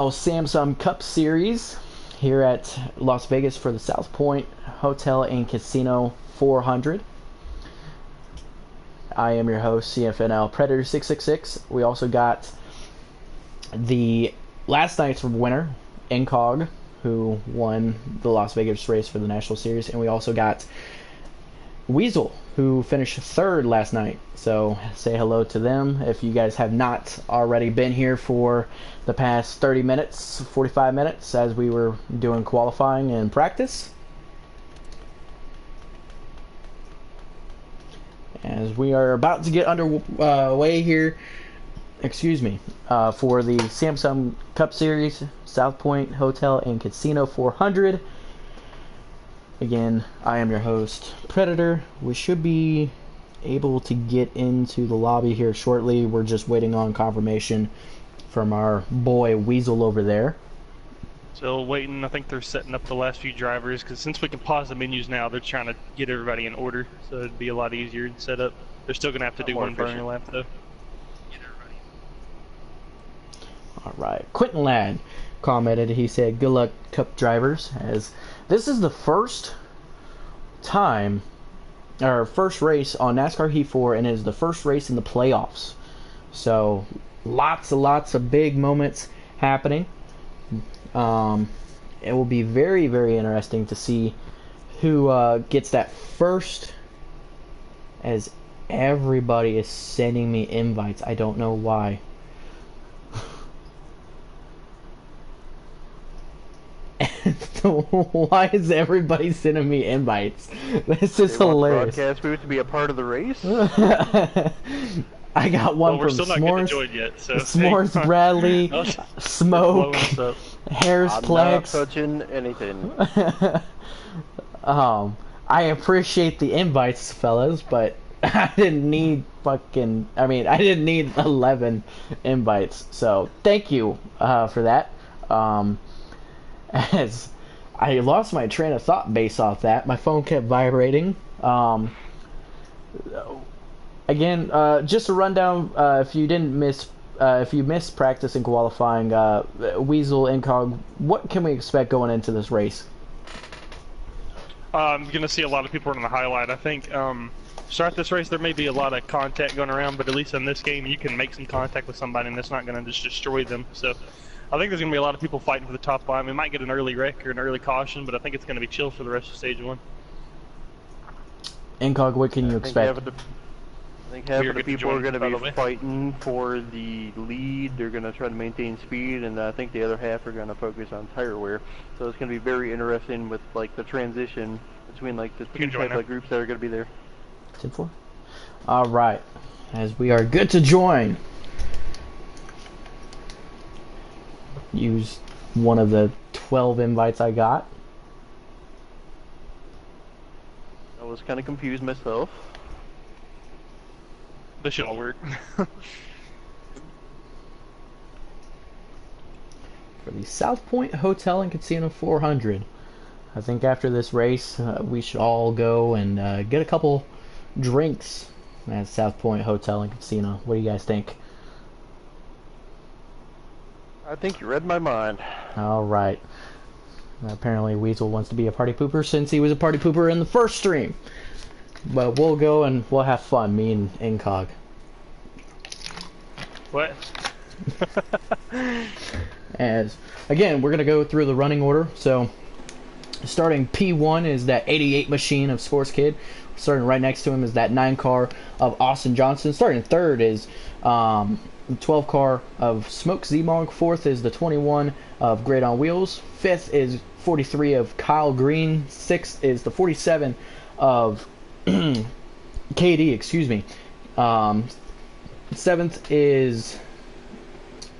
Samsung Cup Series here at Las Vegas for the South Point Hotel and Casino 400. I am your host, CFNL Predator 666. We also got the last night's winner, Incog, who won the Las Vegas race for the National Series, and we also got Weasel, who finished third last night. So say hello to them if you guys have not already been here for the past 30 minutes, 45 minutes as we were doing qualifying and practice. As we are about to get underway here, for the Samsung Cup Series, South Point Hotel and Casino 400. Again, I am your host, Predator. We should be able to get into the lobby here shortly. We're just waiting on confirmation from our boy Weasel over there. Still waiting. I think they're setting up the last few drivers, because since we can pause the menus now, they're trying to get everybody in order, so it'd be a lot easier to set up. They're still going to have to do one burner lap, though. Alright, Quentin Ladd commented, he said, "Good luck, Cup drivers," as this is the first time, or first race on NASCAR Heat 4, and it is the first race in the playoffs. So, lots of big moments happening. It will be very, very interesting to see who gets that first, as everybody is sending me invites. I don't know why. Why is everybody sending me invites? This is hilarious. They want the broadcast booth to be a part of the race? I got one from still not S'mores, joined yet, so S'mores Bradley, Smoke, Harris I'm Plex. not touching anything. I appreciate the invites, fellas, but I didn't need I didn't need 11 invites, so thank you for that. As I lost my train of thought based off that. My phone kept vibrating. Again, just a rundown, if you missed practice and qualifying, Weasel, Incog, what can we expect going into this race? I'm going to see a lot of people running the highlight. I think start this race, there may be a lot of contact going around, but at least in this game, you can make some contact with somebody, and it's not going to just destroy them. So I think there's going to be a lot of people fighting for the top line. We might get an early wreck or an early caution, but I think it's going to be chill for the rest of stage one. Incog, what can you expect? I think half of the people are going to be fighting for the lead. They're going to try to maintain speed, and I think the other half are going to focus on tire wear. So it's going to be very interesting with like the transition between like the two type of groups that are going to be there. 10-4. All right, as we are good to join. Use one of the 12 invites I got. I was kind of confused myself. This should all work. For the South Point Hotel and Casino 400. I think after this race, we should all go and get a couple drinks at South Point Hotel and Casino. What do you guys think? I think you read my mind. Alright. Apparently Weasel wants to be a party pooper since he was a party pooper in the first stream. But we'll go and we'll have fun, me and Incog. What? As again, we're gonna go through the running order. So starting P1 is that 88 machine of Sports Kid. Starting right next to him is that 9 car of Austin Johnson. Starting third is the 12 car of Smoke Z-Monk. Fourth is the 21 of Great on Wheels. Fifth is 43 of Kyle Green. Sixth is the 47 of KD, excuse me. Seventh is,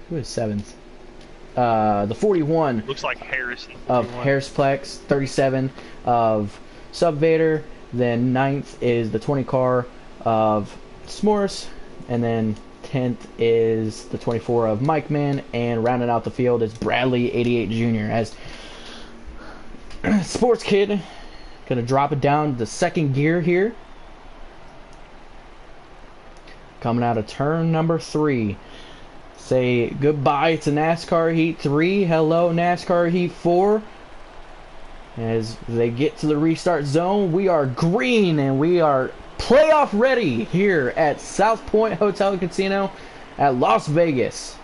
who is seventh? The 41 looks like Harris of Harris Plex. 37 of Subvader. Then ninth is the 20 car of S'mores, and then 10th is the 24 of Mike Man, and rounding out the field is Bradley 88 Jr. as Sports Kid gonna drop it down to the second gear here, coming out of turn number 3. say goodbye to NASCAR Heat 3. Hello, NASCAR Heat 4. As they get to the restart zone, we are green and we are playoff ready here at South Point Hotel and Casino at Las Vegas.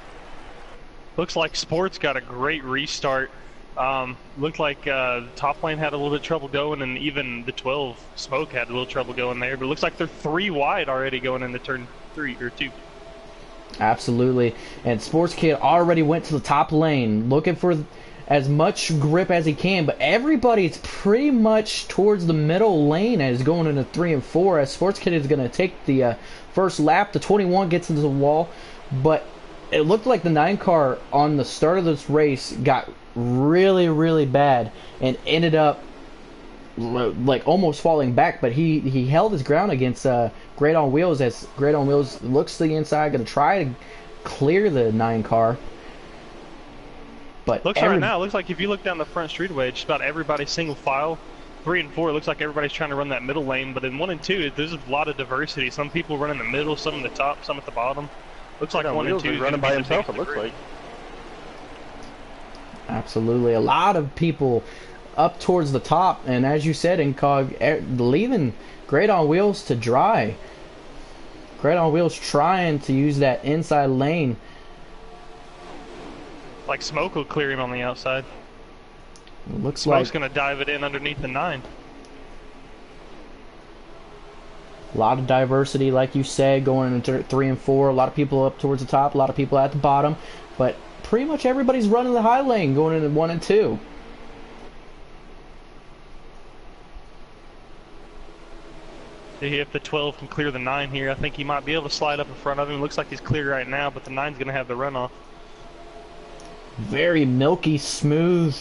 Looks like Sports got a great restart. Looked like the top lane had a little bit of trouble going, and even the 12 Smoke had a little trouble going there. But it looks like they're 3 wide already going into turn 3 or 2. Absolutely. And Sports Kid already went to the top lane looking for as much grip as he can, but everybody's pretty much towards the middle lane as going into 3 and 4, as Sports Kid is going to take the first lap. The 21 gets into the wall, but it looked like the 9 car on the start of this race got really bad and ended up like almost falling back, but he held his ground against Great on Wheels, as Great on Wheels looks to the inside, going to try to clear the 9 car. But right now, it looks like if you look down the front straightaway, just about everybody's single file. 3 and 4, it looks like everybody's trying to run that middle lane, but in 1 and 2, there's a lot of diversity. Some people run in the middle, some in the top, some at the bottom. Looks like 1 and 2 is running by himself, it looks like. Absolutely. A lot of people up towards the top, and as you said, Incog, leaving Great on Wheels to dry. Great on Wheels trying to use that inside lane. Like Smoke will clear him on the outside. It looks Smoke's like going to dive it in underneath the 9. a lot of diversity, like you said, going into 3 and 4. A lot of people up towards the top, a lot of people at the bottom, but pretty much everybody's running the high lane going into 1 and 2. If the 12 can clear the 9 here, I think he might be able to slide up in front of him. Looks like he's clear right now, but the 9's going to have the runoff. Very milky smooth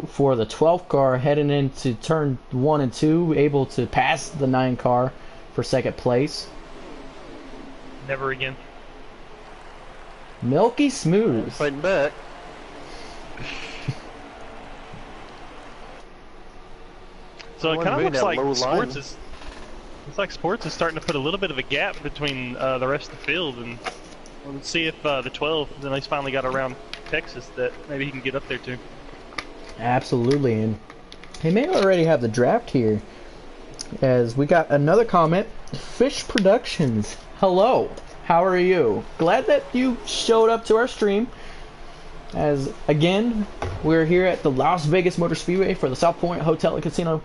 for the 12th car heading into turn 1 and 2, able to pass the 9 car for second place. Never again. Milky smooth. Fighting back. So it kind of looks like Sports is starting to put a little bit of a gap between the rest of the field, and let's see if the 12 then he's finally got around Texas that maybe he can get up there too. Absolutely, and he may already have the draft here, as we got another comment. Fish Productions, hello, how are you? Glad that you showed up to our stream, as again we're here at the Las Vegas Motor Speedway for the South Point Hotel and Casino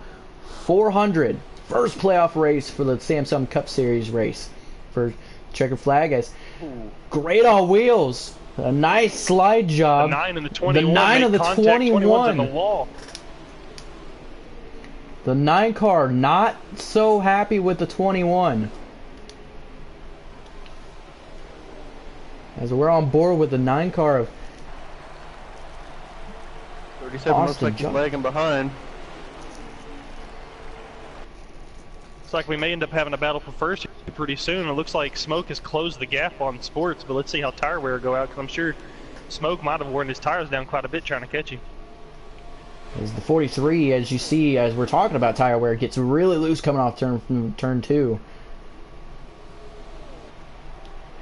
400 first playoff race for the Samsung Cup Series race for Checkered Flag, as Great on Wheels, a nice slide job. The 9 and the 21. The 9 of the 21. In the wall. The 9 car not so happy with the 21. As we're on board with the 9 car of 37 looks like he's lagging behind. Looks like we may end up having a battle for first pretty soon. It looks like Smoke has closed the gap on Sports, but let's see how tire wear go out, because I'm sure Smoke might have worn his tires down quite a bit trying to catch him. As the 43, as you see, as we're talking about tire wear, gets really loose coming off turn 2.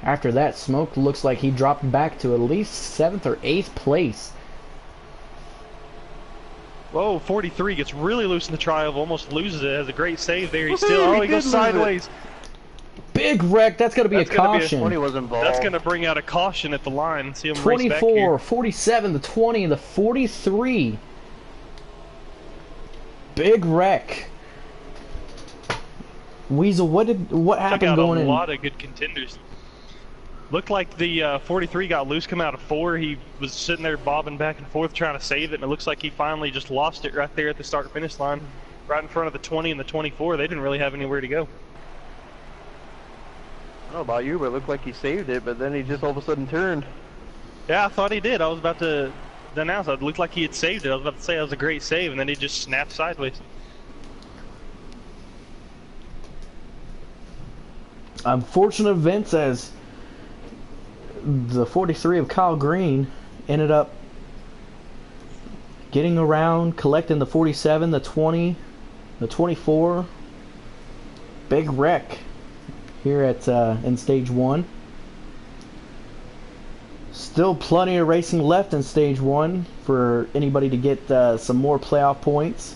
After that, Smoke looks like he dropped back to at least 7th or 8th place. Whoa, 43 gets really loose in the trial, almost loses it, has a great save there. He's still, he goes sideways. Big wreck, that's going to be a caution. That's going to bring out a caution at the line. See him 24, race back here. 47, the 20, the 43. Big wreck. Weasel, what happened going in? A lot of good contenders. Looked like the 43 got loose coming out of 4. He was sitting there bobbing back and forth trying to save it, and it looks like he finally just lost it right there at the start-finish line, right in front of the 20 and the 24. They didn't really have anywhere to go. I don't know about you, but it looked like he saved it, but then he just all of a sudden turned. Yeah, I thought he did. I was about to announce it. It looked like he had saved it. I was about to say that was a great save, and then he just snapped sideways. Unfortunate events, as the 43 of Kyle Green ended up getting around, collecting the 47, the 20, the 24. Big wreck here at in stage 1. still plenty of racing left in stage 1 for anybody to get some more playoff points.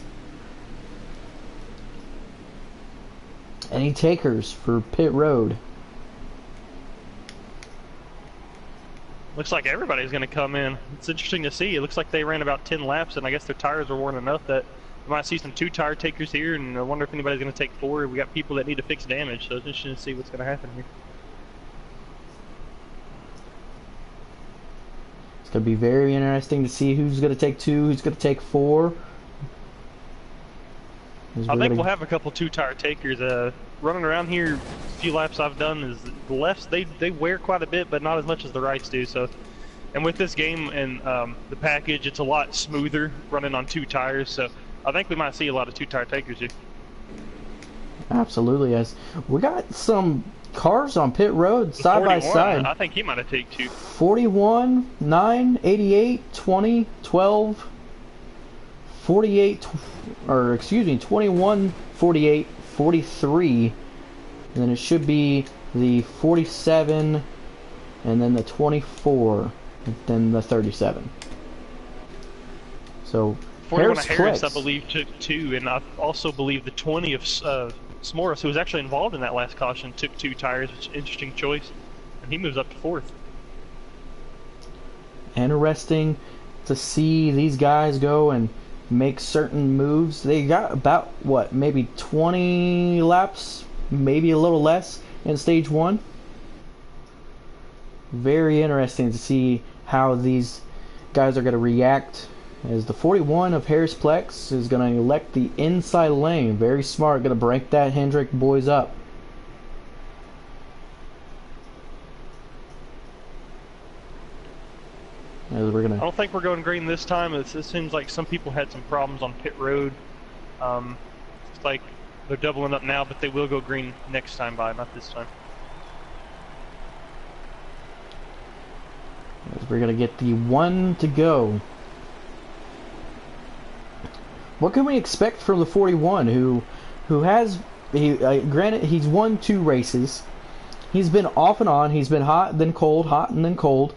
Any takers for pit road? Looks like everybody's going to come in. It's interesting to see. It looks like they ran about 10 laps, and I guess their tires were worn enough that we might see some 2-tire takers here, and I wonder if anybody's going to take 4. We got people that need to fix damage, so it's interesting to see what's going to happen here. It's going to be very interesting to see who's going to take 2, who's going to take 4. I think we'll have a couple 2-tire takers. Running around here, a few laps I've done is the lefts, they wear quite a bit, but not as much as the rights do. So, and with this game and the package, it's a lot smoother running on 2 tires. So, I think we might see a lot of 2-tire takers here. Absolutely, yes. We got some cars on pit road side by side. I think he might have taken 2. 41, 9, 88, 20, 12, 48, or excuse me, 21, 48, 43, and then it should be the 47, and then the 24, and then the 37. So 41 of Harris, I believe, took 2, and I also believe the 20 of Smoris, who was actually involved in that last caution, took 2 tires, which is an interesting choice, and he moves up to 4th. Interesting to see these guys go and make certain moves. They got about, what, maybe 20 laps, maybe a little less in stage 1. Very interesting to see how these guys are going to react, as the 41 of Harris Plex is going to elect the inside lane. Very smart, going to break that Hendrick boys up. As we're gonna... I don't think we're going green this time. It seems like some people had some problems on pit road. It's like they're doubling up now, but they will go green next time by, not this time. As we're gonna get the 1 to go. What can we expect from the 41, who has granted he's won 2 races. He's been off and on. He's been hot, then cold, hot, and then cold.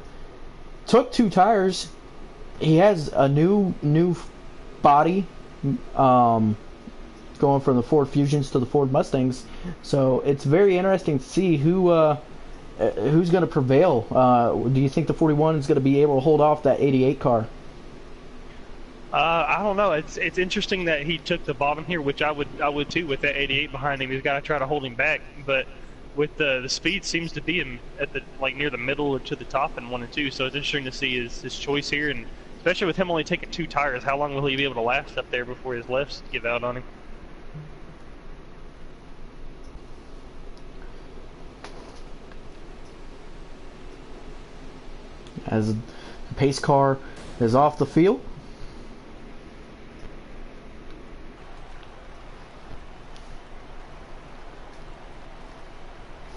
Took 2 tires. He has a new body, going from the Ford Fusions to the Ford Mustangs. So it's very interesting to see who's going to prevail. Do you think the 41 is going to be able to hold off that 88 car? I don't know. It's interesting that he took the bottom here, which I would too with that 88 behind him. He's got to try to hold him back, but with the speed seems to be him at the near the middle or to the top in 1 and 2. So it's interesting to see his choice here, and especially with him only taking 2 tires, how long will he be able to last up there before his lefts give out on him? As the pace car is off the field.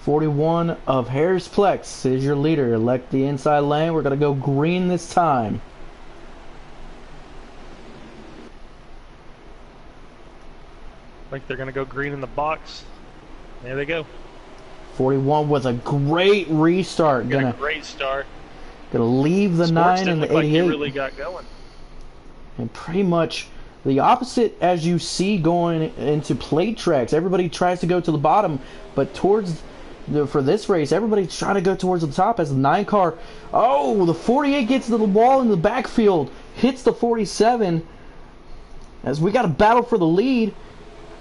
.41 of Harris Plex is your leader. Elect the inside lane. We're going to go green this time. Like they're going to go green in the box. There they go. 41 with a great restart. Got a great start. Gonna leave the 9 and the 88. Like he really got going. And pretty much the opposite as you see going into plate tracks. Everybody tries to go to the bottom, but for this race, everybody's trying to go towards the top as the 9 car. Oh, the 48 gets to the wall in the backfield, hits the 47. As we got a battle for the lead,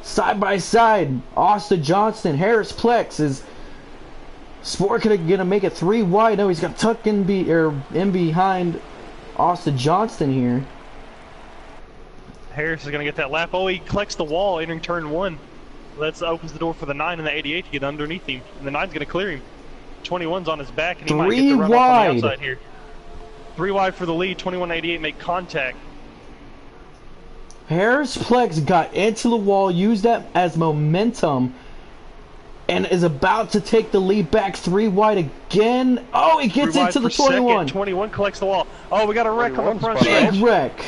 side by side. Austin Johnston, Harris Plex is Sport gonna make it 3 wide. No, he's got tuck in behind Austin Johnston here. Harris is gonna get that lap. Oh, he collects the wall entering turn 1. That opens the door for the 9 and the 88 to get underneath him. And the 9's going to clear him. 21's on his back, and he might get the run off on the outside here. 3 wide for the lead. 21 88 make contact. Harris Plex got into the wall, used that as momentum, and is about to take the lead back 3 wide again. Oh, he gets into the 21. Second. 21 collects the wall. Oh, we got a wreck on the front stretch. Big wreck.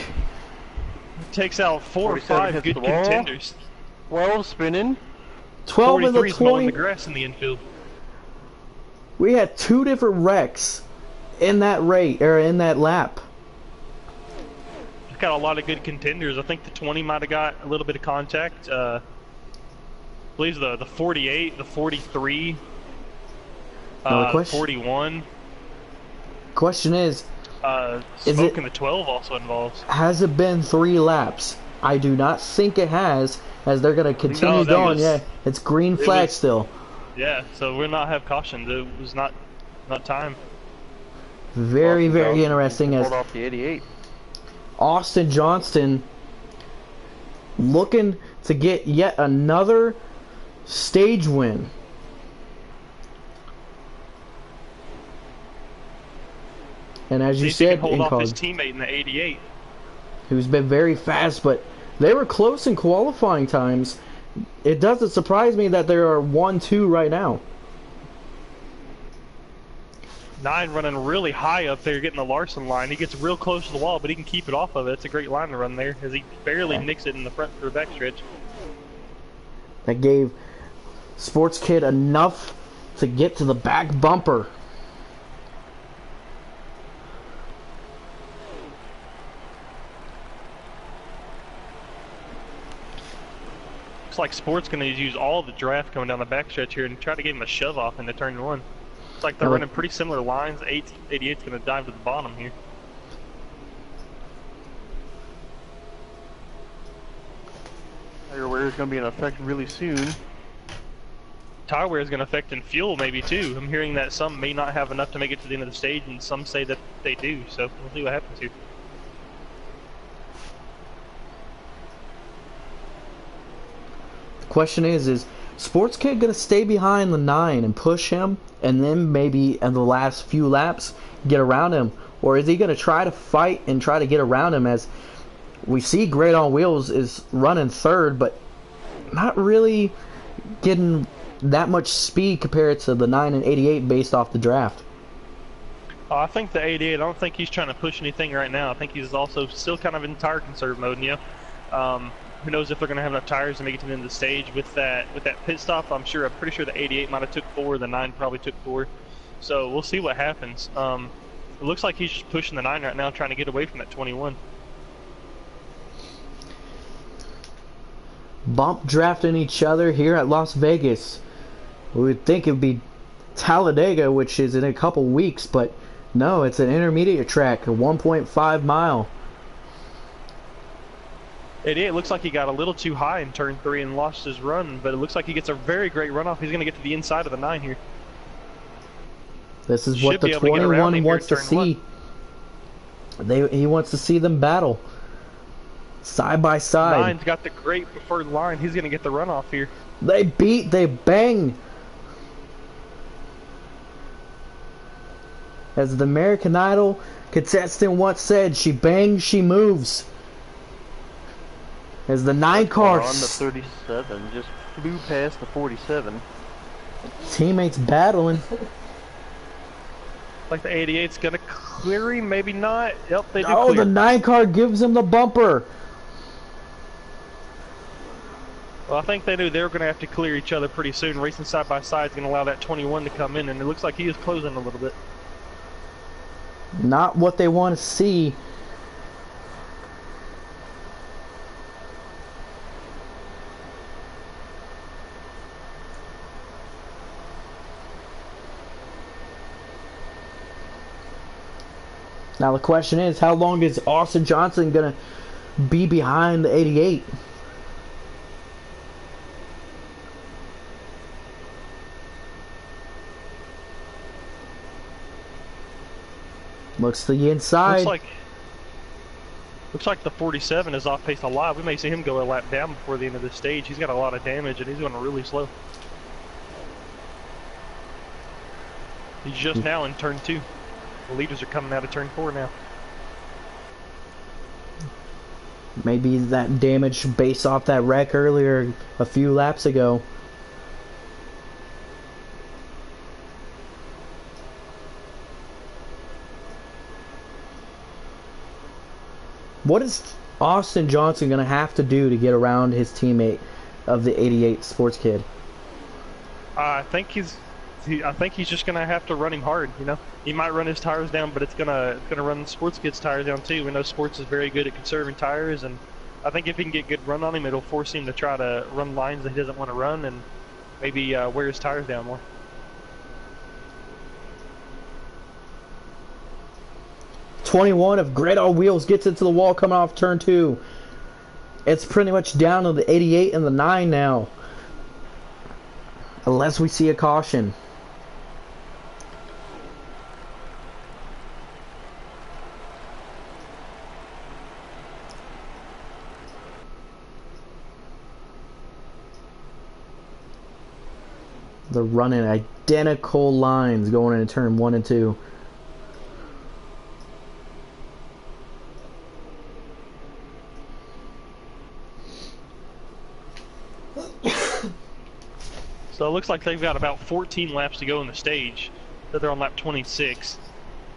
Takes out 4 or 5 good contenders. 12 spinning. 12 in the 20. Mowing the grass in the infield. We had 2 different wrecks in that rate or in that lap. He's got a lot of good contenders. I think the 20 might have got a little bit of contact. I believe the 48, the 43, the 41. Question is Smoke in the 12 also involves. Has it been 3 laps? I do not think it has, as they're going to continue going. Yeah, it's green flag still. Yeah, so we'll not have caution. It was not time. Very interesting. As off the 88. Austin Johnston looking to get yet another stage win. And as you said, hold off his teammate in the 88, who's been very fast, but they were close in qualifying times. It doesn't surprise me that there are 1-2 right now. 9 running really high up there, getting the Larson line. He gets real close to the wall, but he can keep it off of it. It's a great line to run there, as he barely nicks it in the front or back stretch. That gave Sports Kid enough to get to the back bumper. Looks like Sport's going to use all the draft coming down the backstretch here and try to get him a shove off into turn 1. It's like they're running pretty similar lines. 88's going to dive to the bottom here. Tire wear is going to be in effect really soon. Tire wear is going to affect in fuel maybe too. I'm hearing that some may not have enough to make it to the end of the stage, and some say that they do. So we'll see what happens here. Question is Sports Kid gonna stay behind the 9 and push him, and then maybe in the last few laps get around him, or is he gonna try to fight and try to get around him? As we see, Great on Wheels is running 3rd, but not really getting that much speed compared to the 9 and 88 based off the draft. I think the 88. I don't think he's trying to push anything right now. I think he's also still kind of in tire conserve mode, you know. Who knows if they're going to have enough tires to make it to the end of the stage with that pit stop. I'm pretty sure the 88 might have took 4, the 9 probably took 4. So we'll see what happens. It looks like he's just pushing the 9 right now, trying to get away from that 21. Bump drafting each other here at Las Vegas. We would think it would be Talladega, which is in a couple weeks, but no, it's an intermediate track, a 1.5 mile. 88 looks like he got a little too high in turn 3 and lost his run, but it looks like he gets a very great runoff. He's going to get to the inside of the 9 here. This is what the 21 wants to see. He wants to see them battle side by side. 9's got the great preferred line. He's going to get the runoff here. They bang. As the American Idol contestant once said, she bangs, she moves. As the 9 car on the 37 just flew past the 47. Teammates battling. Like the 88's gonna clear him, maybe not. Yep, they do. Oh, clear. The 9 car gives him the bumper. Well, I think they knew they were gonna have to clear each other pretty soon. Racing side by side is gonna allow that 21 to come in, and it looks like he is closing a little bit. Not what they want to see. Now the question is, how long is Austin Johnson going to be behind the 88? Looks to the inside. Looks like the 47 is off pace a lot. We may see him go a lap down before the end of the stage. He's got a lot of damage and he's going really slow. He's just now in turn 2. The leaders are coming out of turn 4 now. Maybe that damage based off that wreck earlier a few laps ago. What is Austin Johnson going to have to do to get around his teammate of the 88 Sports Kid? I think he's I think he's just gonna have to run him hard. You know, he might run his tires down, but it's gonna run Sports Kid's tires down too. We know Sports is very good at conserving tires, and I think if he can get good run on him, it'll force him to try to run lines that he doesn't want to run, and maybe wear his tires down more. '21 of Grid on Wheels gets into the wall coming off turn 2. It's pretty much down to the 88 and the 9 now. Unless we see a caution. They're running identical lines going into turn 1 and 2. So it looks like they've got about 14 laps to go in the stage. So they're on lap 26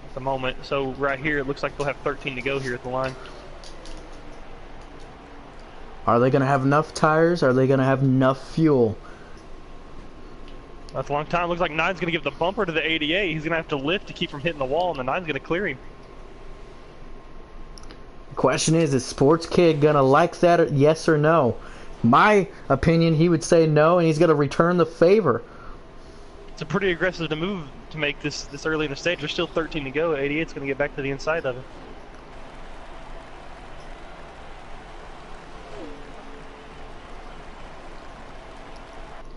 at the moment. So right here, it looks like they'll have 13 to go here at the line. Are they going to have enough tires? Are they going to have enough fuel? That's a long time. Looks like 9's going to give the bumper to the 88. He's going to have to lift to keep from hitting the wall, and the 9's going to clear him. The question is Sports Kid going to like that, yes or no? My opinion, he would say no, and he's going to return the favor. It's a pretty aggressive move to make this early in the stage. There's still 13 to go. 88's going to get back to the inside of it.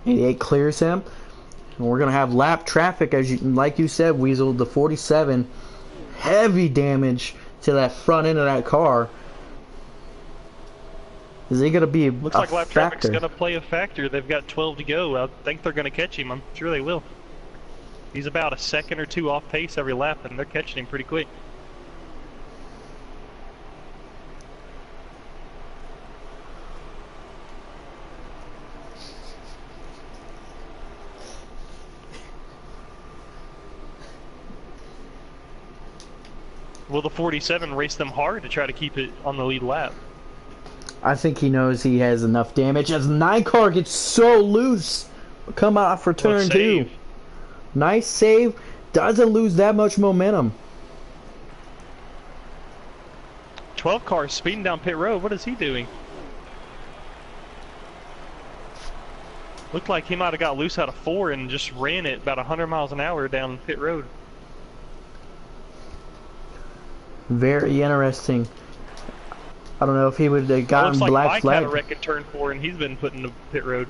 '88 clears him, and we're going to have lap traffic, like you said, Weasel. The 47, heavy damage to that front end of that car. Is he going to be Looks like lap traffic's going to play a factor. They've got 12 to go. I think they're going to catch him. I'm sure they will. He's about a second or two off pace every lap, and they're catching him pretty quick. Will the 47 race them hard to try to keep it on the lead lap? I think he knows he has enough damage as 9 car gets so loose. Come off for turn 2. Nice save. Doesn't lose that much momentum. 12 car speeding down pit road. What is he doing? Looked like he might have got loose out of 4 and just ran it about 100 miles an hour down pit road. Very interesting. I don't know if he would have gotten looks like black Mike flag. had a wreck in turn 4 and he's been put in the pit road.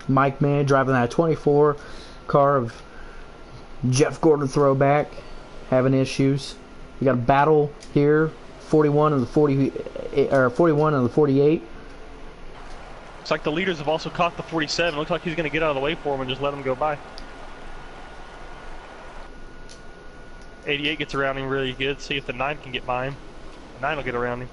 Mike Mann driving that 24 car of Jeff Gordon throwback, having issues. We got a battle here. 41 and the 40, or 41 and the 48. Looks like the leaders have also caught the 47. Looks like he's going to get out of the way for him and just let him go by. 88 gets around him really good. See if the 9 can get by him. The 9 will get around him.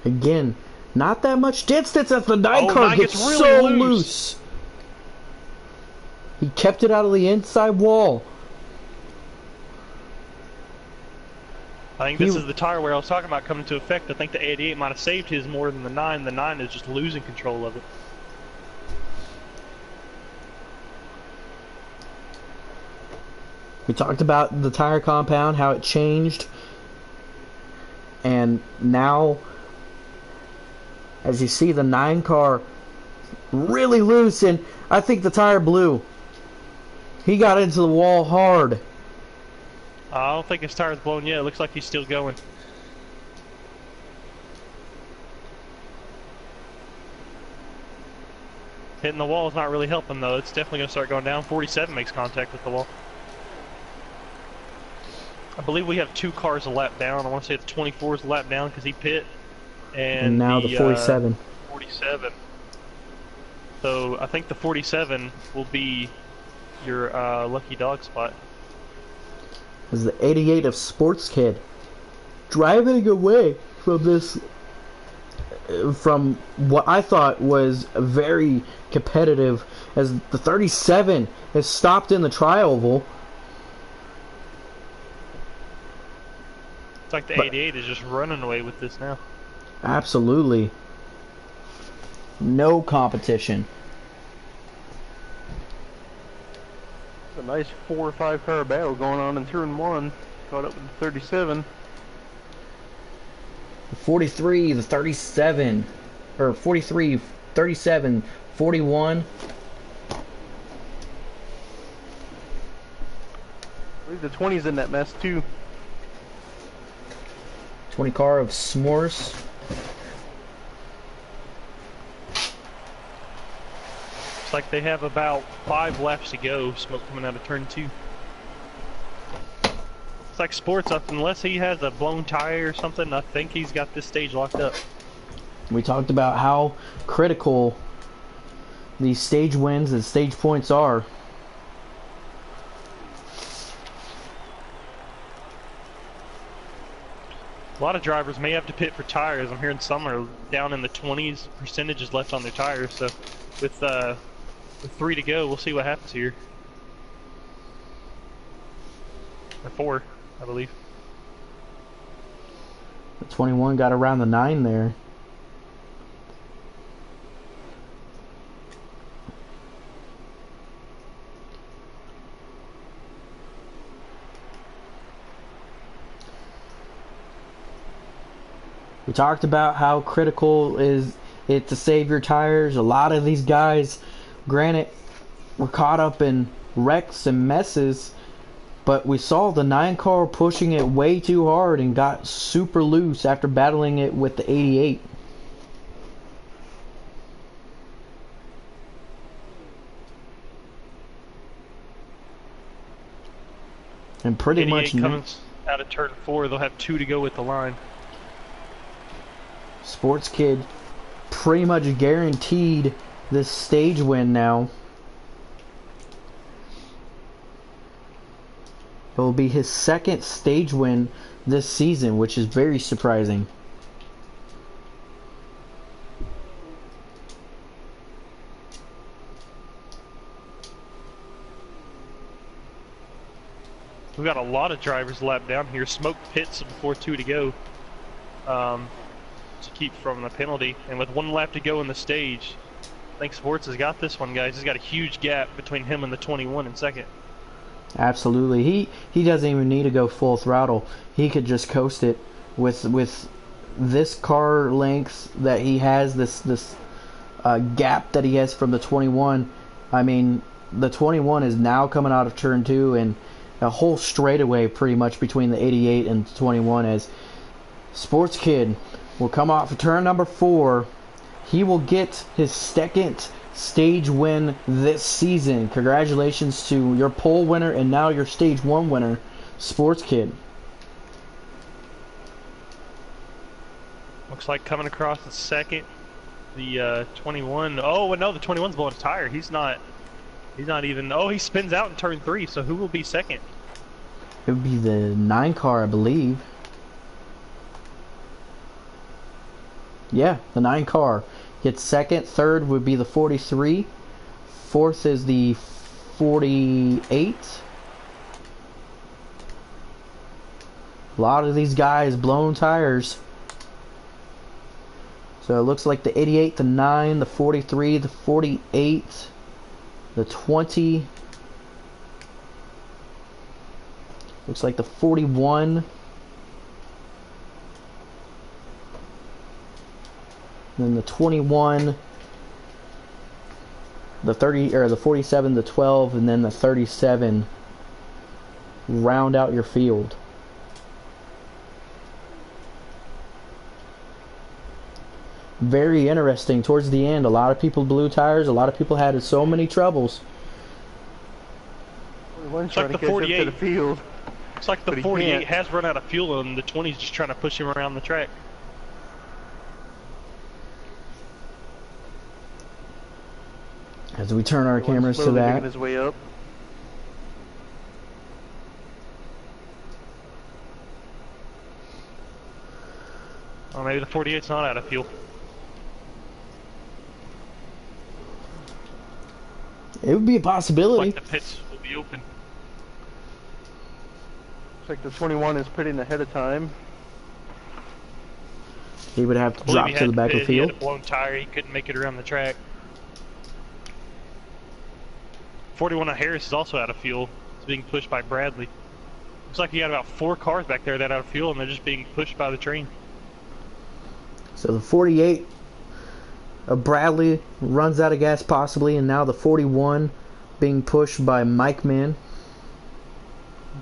Again, not that much distance as the 9 car 9 gets really so loose. loose. He kept it out of the inside wall. I think this is the tire wear I was talking about coming into effect. I think the 88 might have saved his more than the 9. The 9 is just losing control of it. We talked about the tire compound, how it changed. And now, as you see, the 9 car really loose, and I think the tire blew. He got into the wall hard. I don't think his tire's blown yet. It looks like he's still going. Hitting the wall is not really helping, though. It's definitely going to start going down. 47 makes contact with the wall. I believe we have 2 cars a lap down. I want to say the 24 is a lap down because he pit. And now the 47. 47. So I think the 47 will be your lucky dog spot. Is the 88 of Sports Kid driving away from this, from what I thought was very competitive, as the 37 has stopped in the tri-oval. It's like the 88 is just running away with this now. Absolutely. No competition. It's a nice 4 or 5 car battle going on in turn 1. Caught up with the 37. The 43, the 37, or 43, 37, 41. I believe the 20's in that mess too. 20 car of s'mores. Looks like they have about 5 laps to go. Smoke coming out of turn 2. It's like sports up, unless he has a blown tire or something, I think he's got this stage locked up. We talked about how critical these stage wins and stage points are. A lot of drivers may have to pit for tires. I'm hearing some are down in the 20s percentages left on their tires. So with 3 to go, we'll see what happens here. Or 4, I believe. The 21 got around the 9 there. We talked about how critical is it to save your tires. A lot of these guys, granted, were caught up in wrecks and messes, but we saw the 9 car pushing it way too hard and got super loose after battling it with the 88. And pretty much comes out of turn 4, they'll have 2 to go with the line. Sports Kid pretty much guaranteed this stage win now. It will be his 2nd stage win this season, which is very surprising. We've got a lot of drivers lapped down here. Smoke pits before 2 to go. To keep from the penalty, and with 1 lap to go in the stage, I think Sports has got this one, guys. He's got a huge gap between him and the 21 in 2nd. Absolutely, he doesn't even need to go full throttle. He could just coast it with this car length that he has, this gap that he has from the 21. I mean, the 21 is now coming out of turn 2, and a whole straightaway pretty much between the 88 and the 21 as Sports Kid will come off of turn number 4. He will get his 2nd stage win this season. Congratulations to your pole winner and now your stage 1 winner, Sports Kid. Looks like coming across the 2nd, the 21. Oh no, the 21's blowing a tire. He's not even. Oh, he spins out in turn 3. So who will be 2nd? It would be the 9 car, I believe. Yeah, the 9 car gets 2nd. 3rd would be the 43. 4th is the 48. A lot of these guys blown tires. So it looks like the 88, the 9, the 43, the 48, the 20. Looks like the 41. Then the 21, the 30 or the 47, the 12, and then the 37 round out your field. Very interesting. Towards the end, a lot of people blew tires. A lot of people had so many troubles. It's like the 48. The field, it's like the 48 has run out of fuel, and the 20's just trying to push him around the track. As we turn our cameras to that. His way up. Oh, maybe the 48's not out of fuel. It would be a possibility. Looks like the pits will be open. Looks like the 21 is pitting ahead of time. He would have to drop to the back of the He field. had a blown tire. He couldn't make it around the track. 41 on Harris is also out of fuel. It's being pushed by Bradley. Looks like you got about 4 cars back there that are out of fuel, and they're just being pushed by the train. So the 48 of Bradley runs out of gas possibly, and now the 41 being pushed by Mike Mann.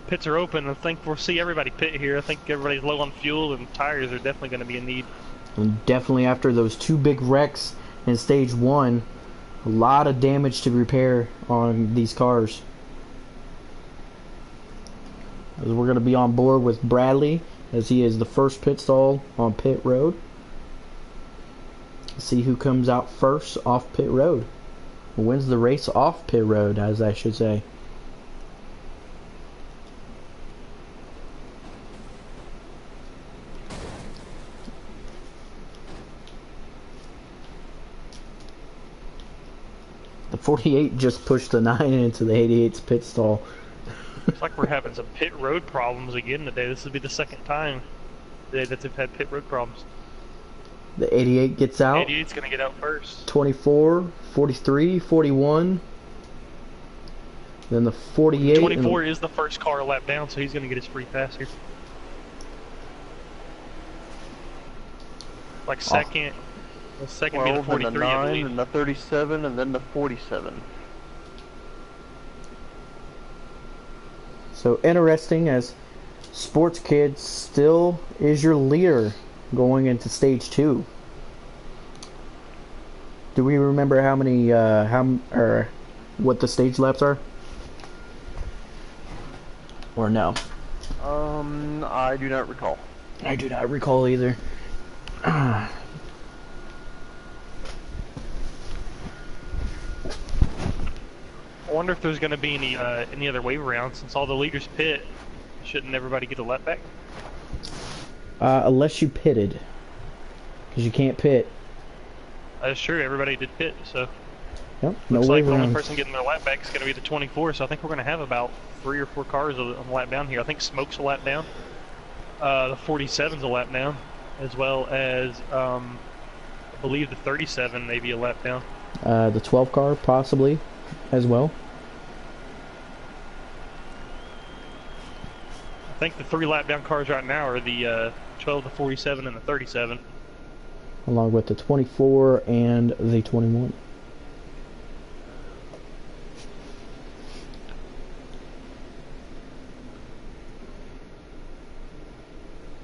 Pits are open. I think we'll see everybody pit here. I think everybody's low on fuel, and tires are definitely going to be in need. And definitely after those 2 big wrecks in stage 1, a lot of damage to repair on these cars. As we're going to be on board with Bradley, as he is the first pit stall on pit road. See who comes out first off pit road. Wins the race off pit road, as I should say. The 48 just pushed the 9 into the 88's pit stall. Looks like we're having some pit road problems again today. This will be the second time today that they've had pit road problems. The 88 gets out. 88's going to get out first. 24, 43, 41. Then the 48. 24 is the first car a lap down, so he's going to get his free pass here. Like second. The second be the 43, and the 9, and the 37, and then the 47. So interesting, as Sports Kid still is your leader going into stage 2. Do we remember how many or what the stage laps are? Or no? I do not recall. I do not recall either. I wonder if there's going to be any other wave rounds since all the leaders pit. Shouldn't everybody get a lap back? Unless you pitted, because you can't pit. That's true. Everybody did pit, so Yep. No looks wave like the only rounds. person getting their lap back is going to be the 24. So I think we're going to have about 3 or 4 cars on the lap down here. I think Smoke's a lap down. The 47's a lap down, as well as I believe the 37 may be a lap down. The 12 car possibly, as well. I think the 3 lap down cars right now are the 12, the 47, and the 37. Along with the 24 and the 21.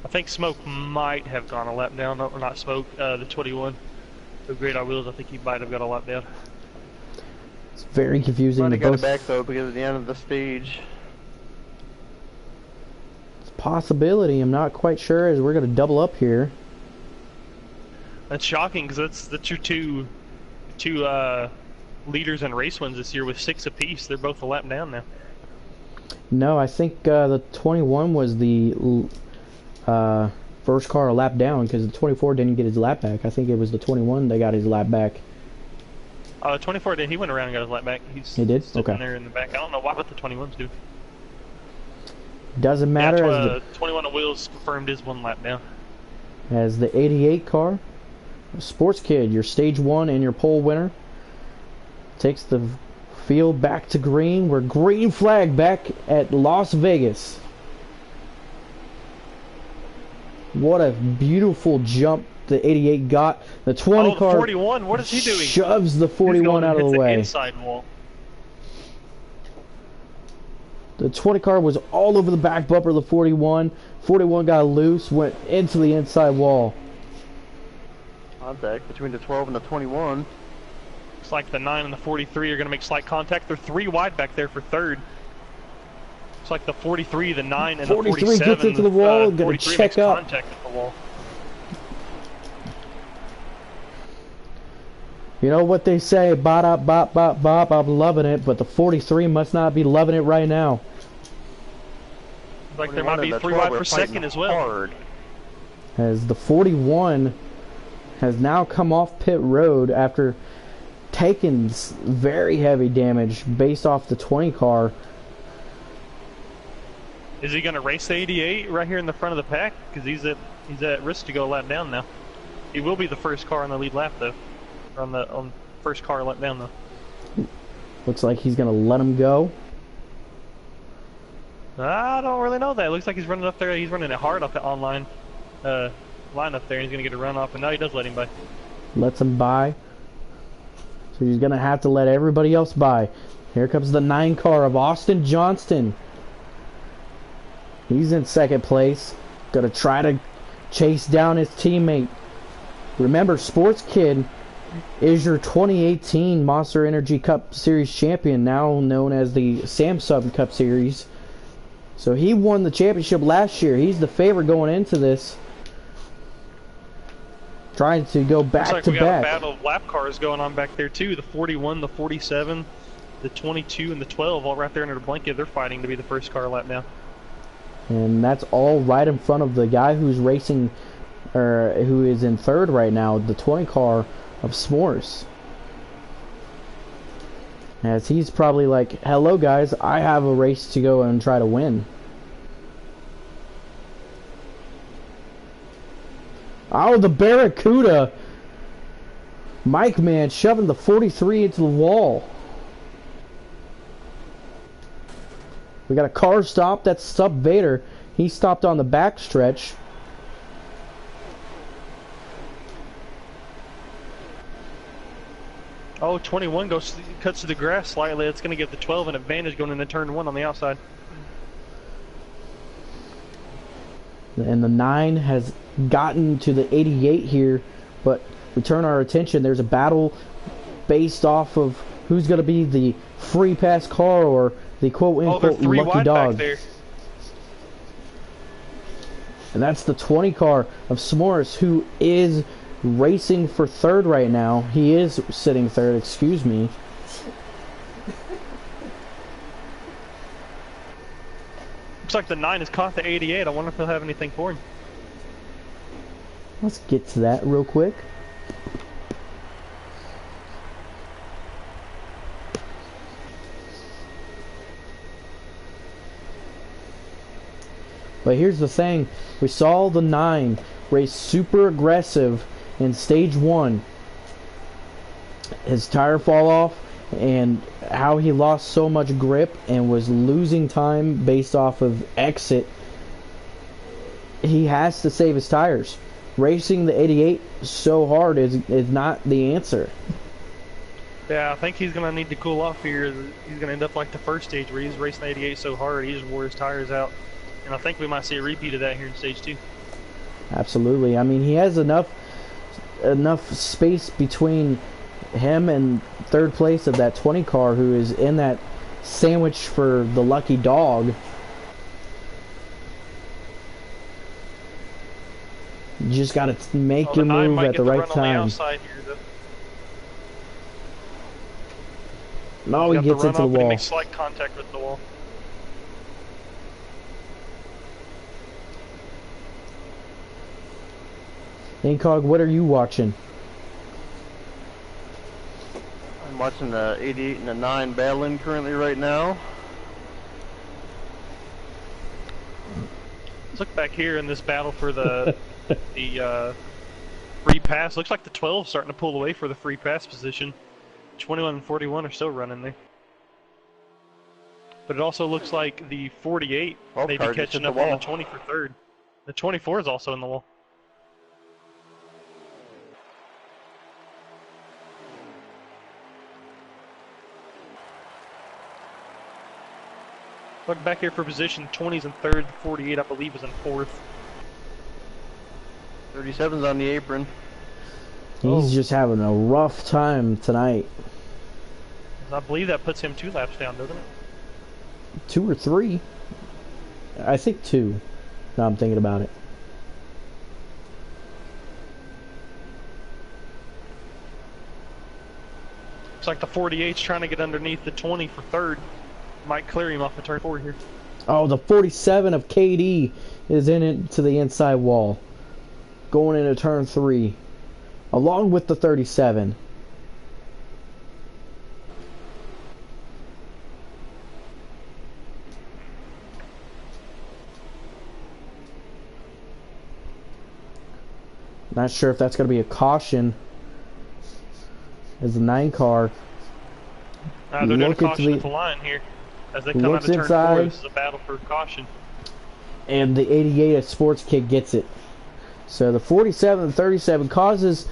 I think Smoke might have gone a lap down, or not Smoke, the 21. The Great On Wheels, I think he might have got a lap down. It's very confusing. Might To have got both. it back though because at the end of the stage. It's a possibility. I'm not quite sure, as we're going to double up here. That's shocking because that's your two leaders and race wins this year with 6 apiece. They're both a lap down now. No, I think the 21 was the first car a lap down, because the 24 didn't get his lap back. I think it was the 21 that got his lap back. 24 did. He went around and got his lap back. He did? Sitting Okay. there in the back. I don't know what the 21s do. Doesn't matter, Yeah, as 21 on Wheels confirmed his 1 lap down. as the 88 car, Sports Kid, your stage 1 and your pole winner, takes the field back to green. We're green flag back at Las Vegas. What a beautiful jump the 88 got. The 20 the car 41. What is he doing? shoves the He's 41 going out of hits the way. Inside wall. The 20 car was all over the back bumper of the 41. 41 got loose, went into the inside wall. Contact between the 12 and the 21. Looks like the 9 and the 43 are going to make slight contact. They're 3 wide back there for 3rd. Looks like the 43, the 9, and the 43 47. gets into the wall, gonna 43 check makes up. contact at the wall. You know what they say, bop, bop, bop, bop, I'm loving it, but the 43 must not be loving it right now. Looks like there might be 3 wide for 2nd as well. Hard. As the 41 has now come off pit road after taking very heavy damage based off the 20 car. Is he going to race the 88 right here in the front of the pack? Because he's at risk to go a lap down now. He will be the first car on the lead lap though, on first car let down though. Looks like he's gonna let him go. I don't really know that. It looks like he's running up there. He's running it hard up the online line up there. And he's gonna get a run off, and now he does let him by. Lets him by. So he's gonna have to let everybody else by. Here comes the 9 car of Austin Johnston. He's in second place. Gonna try to chase down his teammate. Remember, Sports Kid is your 2018 Monster Energy Cup Series champion, now known as the Samsung Cup Series. So he won the championship last year. He's the favorite going into this. Trying to go back to back. Looks like we got a battle of lap cars going on back there too. The 41, the 47, the 22, and the 12 all right there under the blanket. They're fighting to be the first car lap now. And that's all right in front of the guy who's racing, or who is in third right now, the 20 car of S'mores. As he's probably like, hello guys, I have a race to go and try to win. Oh, the Barracuda! Mike Man shoving the 43 into the wall. We got a car stop. That's Sub Vader. He stopped on the back stretch. Oh, 21 cuts to the grass slightly. It's going to give the 12 an advantage going into turn 1 on the outside. And the 9 has gotten to the 88 here, but we turn our attention. There's a battle based off of who's going to be the free pass car or the quote-unquote lucky dog. Back there. And that's the 20 car of S'mores, who is racing for third right now. He is sitting third, excuse me. Looks like the 9 has caught the 88. I wonder if he'll have anything for him. Let's get to that real quick. But here's the thing, we saw the 9 race super aggressive in stage 1. His tire fall off and how he lost so much grip and was losing time based off of exit. He has to save his tires. Racing the 88 so hard is not the answer. Yeah, I think he's going to need to cool off here. He's going to end up like the first stage where he's racing the 88 so hard he just wore his tires out. And I think we might see a repeat of that here in stage 2. Absolutely. I mean, he has enough space between him and third place of that 20 car, who is in that sandwich for the lucky dog. You just got to make your move at the right time. No, he gets into the wall. He makes slight contact with the wall. Incog, what are you watching? I'm watching the 88 and the 9 battling currently right now. Let's look back here in this battle for the free pass. Looks like the 12 starting to pull away for the free pass position. 21 and 41 are still running there. But it also looks like the 48 may be catching up on the 20 for third. The 24 is also in the wall. Look back here for position. 20's in third, 48 I believe is in fourth. 37's on the apron. He's just having a rough time tonight. I believe that puts him 2 laps down, doesn't it? 2 or 3? I think 2. Now I'm thinking about it. Looks like the 48's trying to get underneath the 20 for third. Might clear him off of turn 4 here. Oh, the 47 of KD is in it to the inside wall. Going into turn 3. Along with the 37. Not sure if that's going to be a caution. As the 9 car. They're doing a caution at the line here. As they come out of turn 4, this is a battle for caution. And the 88 at Sports Kick gets it. So the 47 and 37 causes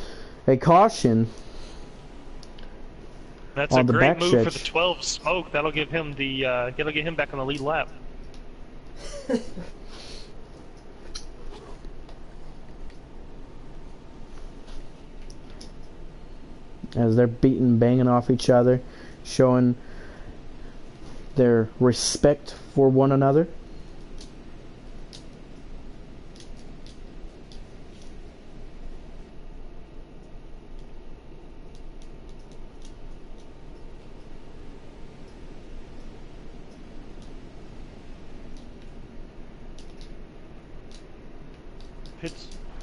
a caution. That's a great move for the 12 Smoke. That'll get him back on the lead lap. As they're banging off each other, showing their respect for one another.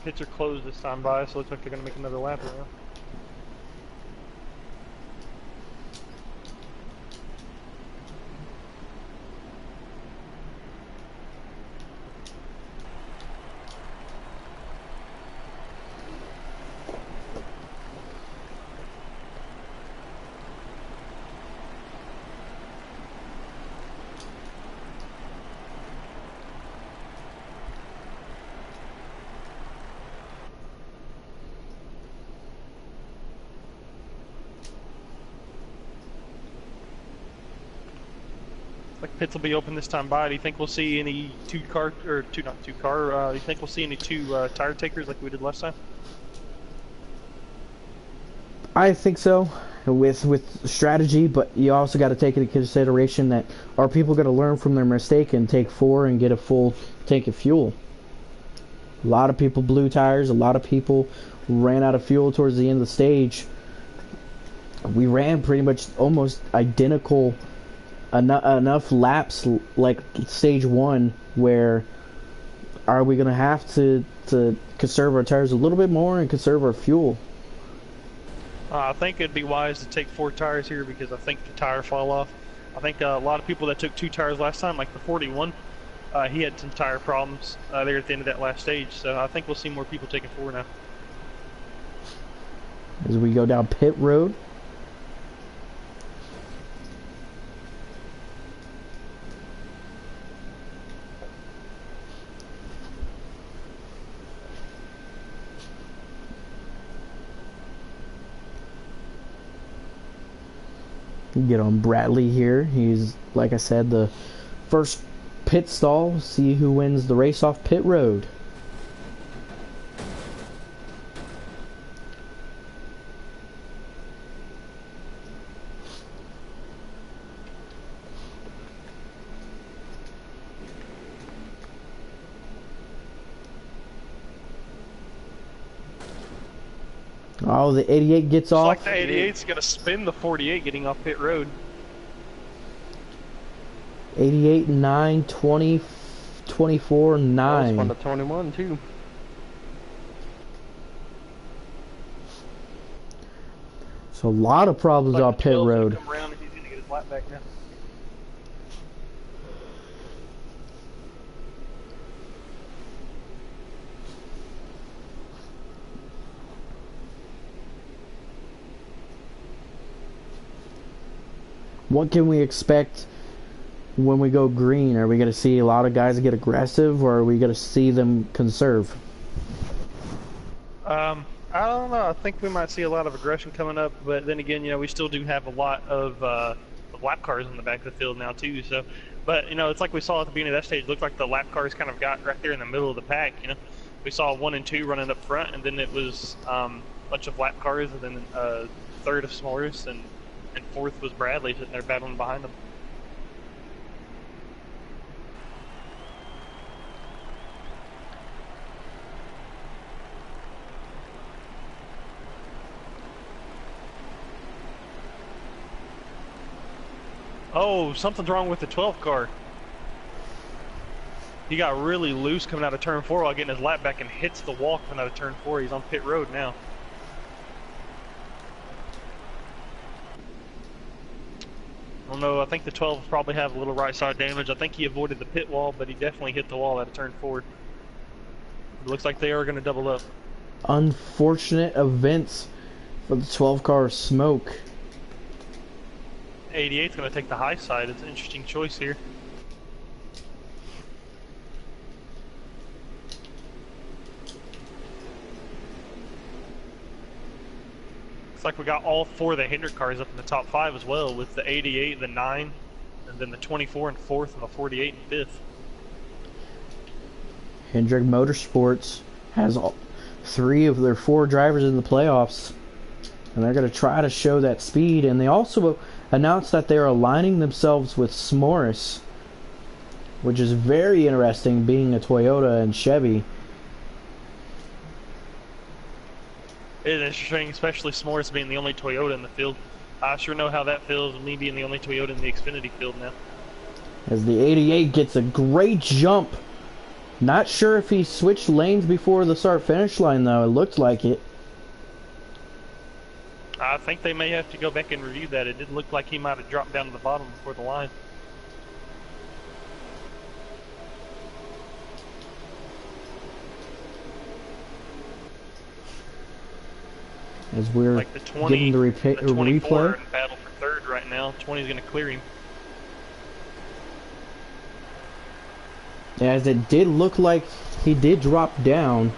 Pits are closed this time by, so it looks like they're going to make another lap around. Pits will be open this time by. Do you think we'll see any do you think we'll see any two tire takers like we did last time? I think so, with strategy, but you also got to take into consideration that are people going to learn from their mistake and take 4 and get a full tank of fuel? A lot of people blew tires. A lot of people ran out of fuel towards the end of the stage. We ran pretty much almost identical. Enough laps like stage 1 where are we going to have to conserve our tires a little bit more and conserve our fuel? I think it'd be wise to take 4 tires here because I think the tire fall off. I think a lot of people that took 2 tires last time, like the 41, he had some tire problems there at the end of that last stage, so I think we'll see more people taking 4 now. As we go down pit road. Get on Bradley here. He's, like I said, the first pit stall. See who wins the race off pit road. Oh, the 88 gets off. Like the 88's going to spin the 48 getting off pit road. 88, 9, 20, 24, 9. On the 21 too. So a lot of problems on pit road. Come around and he's going to get his lap back now. What can we expect when we go green? Are we going to see a lot of guys get aggressive, or are we going to see them conserve? I don't know. I think we might see a lot of aggression coming up, but then again, we still do have a lot of lap cars in the back of the field now too. So, but it's like we saw at the beginning of that stage. It looked like the lap cars kind of got right there in the middle of the pack. We saw 1 and 2 running up front, and then it was a bunch of lap cars, and then third of S'mores, and fourth was Bradley sitting there battling behind them. Oh, something's wrong with the 12 car. He got really loose coming out of turn 4 while getting his lap back and hits the wall coming out of turn 4. He's on pit road now. I don't know, I think the 12 probably have a little right side damage. I think he avoided the pit wall, but he definitely hit the wall out of turn 4. It looks like they are going to double up. unfortunate events for the 12 car smoke. 88's going to take the high side. It's an interesting choice here. Looks like we got all 4 of the Hendrick cars up in the top 5 as well, with the 88, the 9, and then the 24 and 4th, and the 48 and 5th. Hendrick Motorsports has 3 of their 4 drivers in the playoffs, and they're going to try to show that speed. And they also announced that they're aligning themselves with S'mores, which is very interesting, being a Toyota and Chevy. It is interesting, especially S'mores being the only Toyota in the field. I sure know how that feels, me being the only Toyota in the Xfinity field now. As the 88 gets a great jump. Not sure if he switched lanes before the start-finish line, though. It looked like it. I think they may have to go back and review that. It did look like he might have dropped down to the bottom before the line. As we're like the 20, getting the replay. In battle for third right now. 20 is going to clear him. As it did look like he did drop down.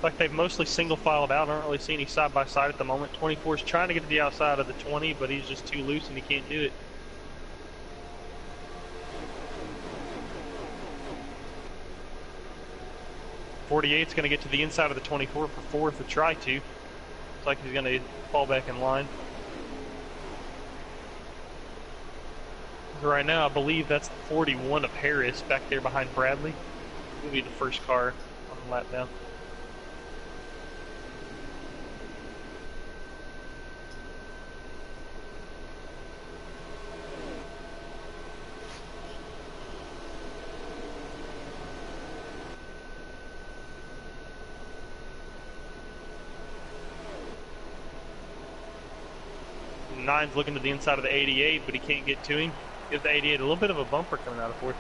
Like they've mostly single filed out. I don't really see any side by side at the moment. 24 is trying to get to the outside of the 20, but he's just too loose and he can't do it. .48's going to get to the inside of the 24 for fourth, or try to. Looks like he's going to fall back in line. Right now, I believe that's the 41 of Harris back there behind Bradley. He'll be the first car on the lap down. Nine's looking to the inside of the 88, but he can't get to him. Gives the 88 a little bit of a bumper coming out of fourth.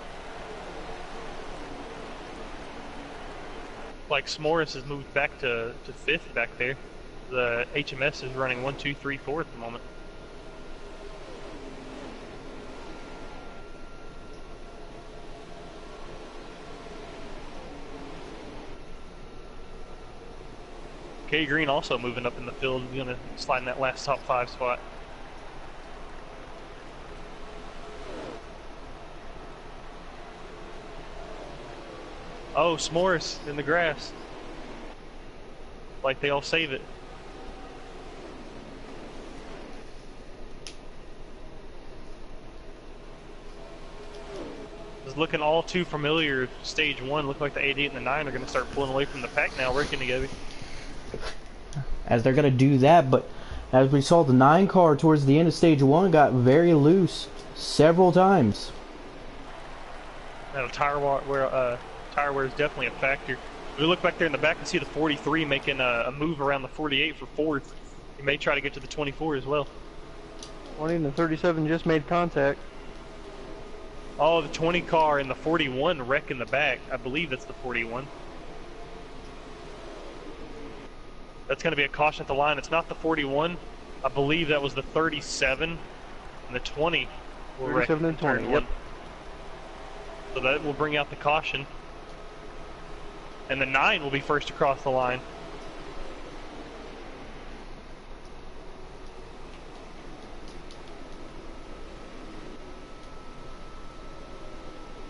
Like S'mores has moved back to fifth back there. The HMS is running 1, 2, 3, 4 at the moment. K Green also moving up in the field. He's going to slide in that last top 5 spot. Oh, S'mores in the grass. Like they all save it. It's looking all too familiar. Stage 1, look like the 88 and the 9 are going to start pulling away from the pack now, working together. As they're going to do that, but as we saw, the 9 car towards the end of stage 1 got very loose several times. Now tire wear is definitely a factor. If we look back there in the back and see the 43 making a move around the 48 for fourth. He may try to get to the 24 as well. 20 and the 37 just made contact. Oh, the 20 car and the 41 wreck in the back. I believe that's the 41. That's going to be a caution at the line. It's not the 41. I believe that was the 37 and the 20 will wreck 37 and 20, yep. So that will bring out the caution. And the 9 will be first across the line.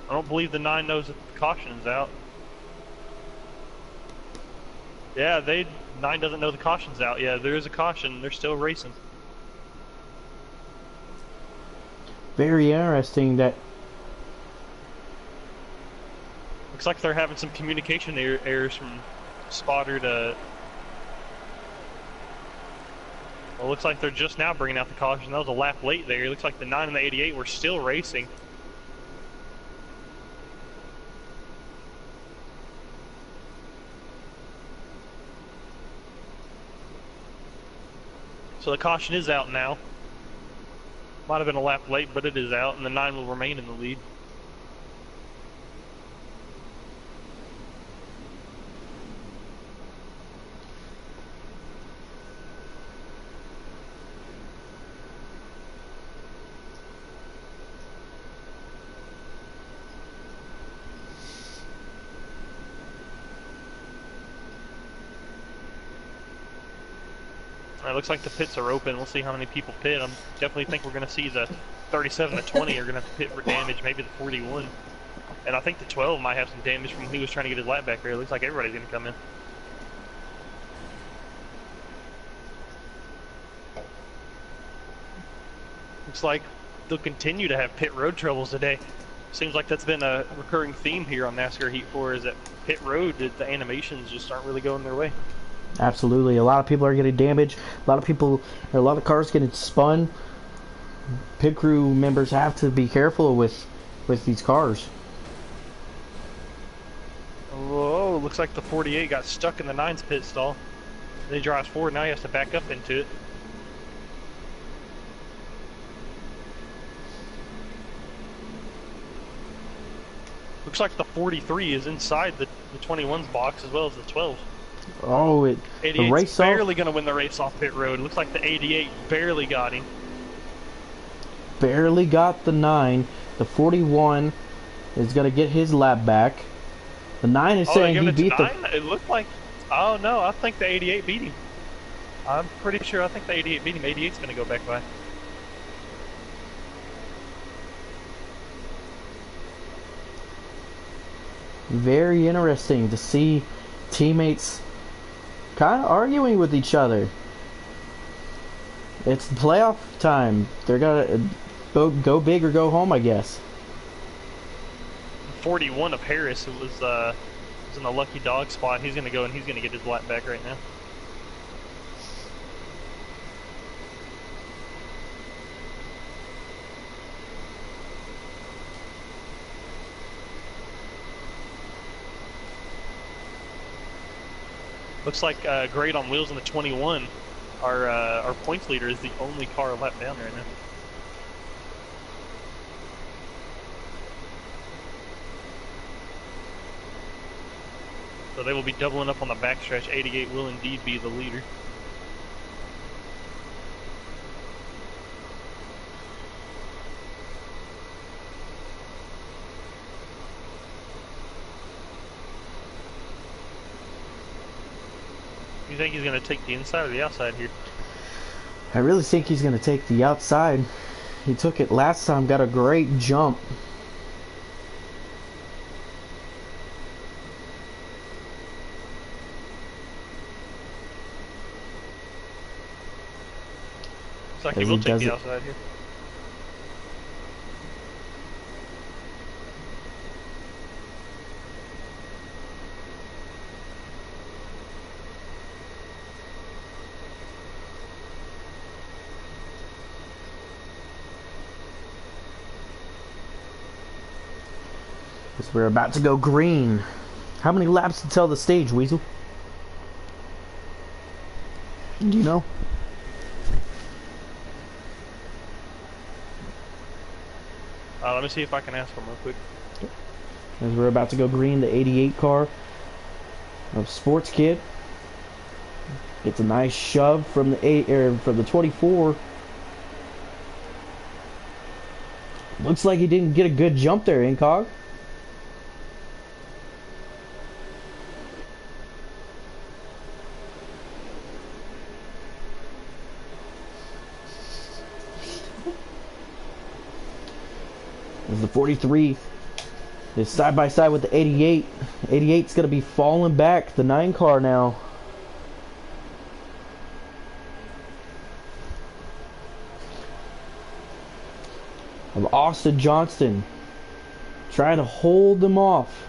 I don't believe the 9 knows that the caution is out. Yeah, 9 doesn't know the caution's out. Yeah, there is a caution. They're still racing. Very interesting that. Looks like they're having some communication errors from spotter to. Well, it looks like they're just now bringing out the caution. That was a lap late there. It looks like the 9 and the 88 were still racing. So the caution is out now. Might have been a lap late, but it is out, and the 9 will remain in the lead. It looks like the pits are open. We'll see how many people pit. I definitely think we're going to see the 37 to 20 are going to have to pit for damage, maybe the 41. And I think the 12 might have some damage from when he was trying to get his lap back there. It looks like everybody's going to come in. Looks like they'll continue to have pit road troubles today. Seems like that's been a recurring theme here on NASCAR Heat 4 is that pit road, the animations just aren't really going their way. Absolutely. A lot of people are getting damaged. A lot of cars getting spun. Pit crew members have to be careful with these cars. Whoa, looks like the 48 got stuck in the 9's pit stall. Then he drives forward, now he has to back up into it. Looks like the 43 is inside the 21's box as well as the 12. Oh, the race barely going to win the race off pit road. Looks like the 88 barely got him. Barely got the 9. The 41 is going to get his lap back. The 9 is saying he beat the... It looked like... Oh, no, I think the 88 beat him. I'm pretty sure I think the 88 beat him. 88's going to go back by. Very interesting to see teammates kind of arguing with each other. It's playoff time. They're gonna go big or go home, I guess. 41 of Harris, who was in the lucky dog spot. He's gonna go and he's gonna get his lap back right now. Looks like Great on Wheels in the 21. Our points leader is the only car lap down right now. So they will be doubling up on the backstretch. 88 will indeed be the leader. You think he's going to take the inside or the outside here? I really think he's going to take the outside. He took it last time, got a great jump. Looks like he will take the outside here. We're about to go green. How many laps to tell the stage, Weasel? Do you know? Let me see if I can ask him real quick. As we're about to go green, the 88 car of Sports Kid gets a nice shove from the 24. Looks like he didn't get a good jump there, Incog. As the 43 is side by side with the 88. 88's going to be falling back. The 9 car now. Of Austin Johnston trying to hold them off.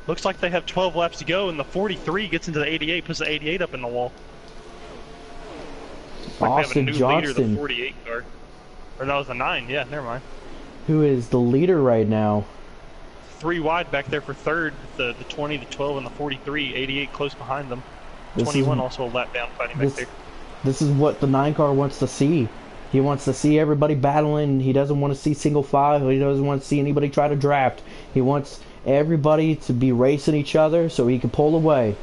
Looks like they have 12 laps to go, and the 43 gets into the 88, puts the 88 up in the wall. Like Austin Johnston, leader, the 48 car. Or no, it was the 9. Yeah, never mind. Who is the leader right now? 3 wide back there for third. The 20, the 12, and the 43. 88 close behind them. 21 also a lap down fighting back there. This is what the 9 car wants to see. He wants to see everybody battling. He doesn't want to see single file. He doesn't want to see anybody try to draft. He wants everybody to be racing each other so he can pull away.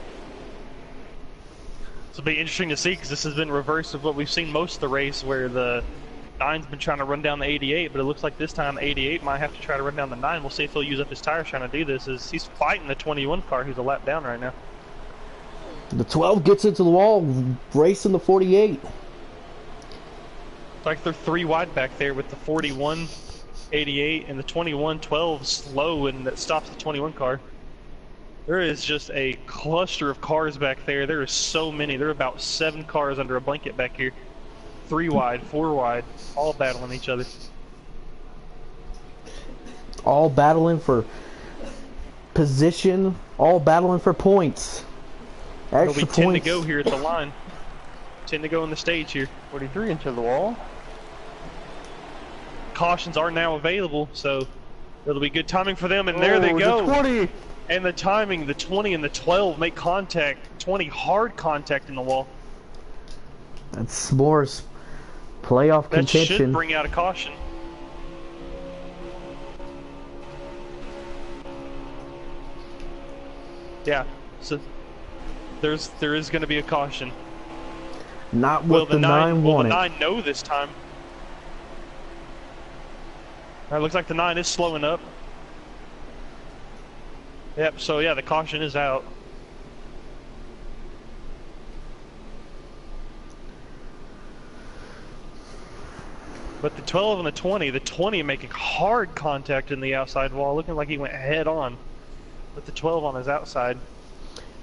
This will be interesting to see because this has been reverse of what we've seen most of the race, where the 9's been trying to run down the 88, but it looks like this time the 88 might have to try to run down the 9. We'll see if he'll use up his tires trying to do this. As he's fighting the 21 car, who's a lap down right now. The 12 gets into the wall, racing the 48. It's like they're 3 wide back there with the 41, 88, and the 21, 12 slow, and that stops the 21 car. There is just a cluster of cars back there. There are so many. There are about 7 cars under a blanket back here. 3 wide, 4 wide, all battling each other. All battling for position, all battling for points. There'll be 10 to go here at the line. 10 to go in the stage here. 43 into the wall. Cautions are now available, so it'll be good timing for them, and there they go. The 20. And the timing, the 20 and the 12 make contact. 20 hard contact in the wall. That's S'more's playoff contention. That should bring out a caution. Yeah, so there is going to be a caution. Not what the 9 wanted. Will the 9 know this time? It looks like the 9 is slowing up. Yep, so yeah, the caution is out. But the 12 and the 20 making hard contact in the outside wall, looking like he went head on with the 12 on his outside.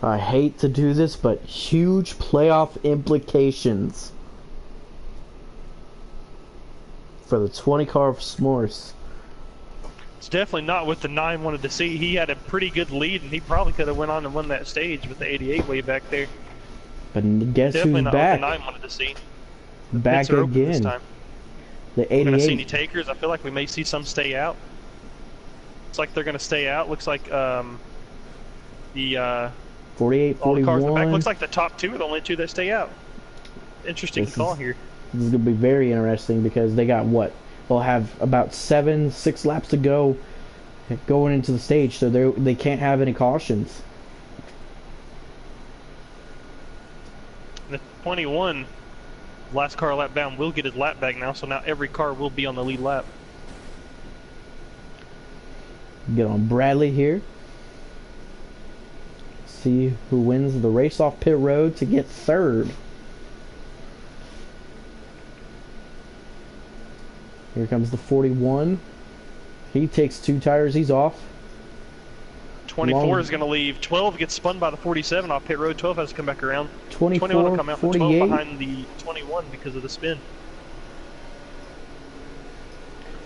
I hate to do this, but huge playoff implications for the 20 car of S'mores. It's definitely not what the 9 wanted to see. He had a pretty good lead, and he probably could have went on and won that stage with the 88 way back there. But guess definitely who's not back? What the 9 wanted to see. Back again. This time. The 88. We're going to see any takers. I feel like we may see some stay out. Looks like they're going to stay out. Looks like the 48, all the cars in the back. 41. Looks like the top 2 are the only 2 that stay out. Interesting call here. This is going to be very interesting because they got what? They'll have about 6 laps to go going into the stage, so they can't have any cautions. The 21, last car lap down, will get his lap back now, so now every car will be on the lead lap. Get on Bradley here. See who wins the race off pit road to get 3rd. Here comes the 41. He takes 2 tires. He's off. 24 is going to leave. 12 gets spun by the 47 off pit road. 12 has to come back around. 24, 21 will come out. 48. 12 behind the 21 because of the spin.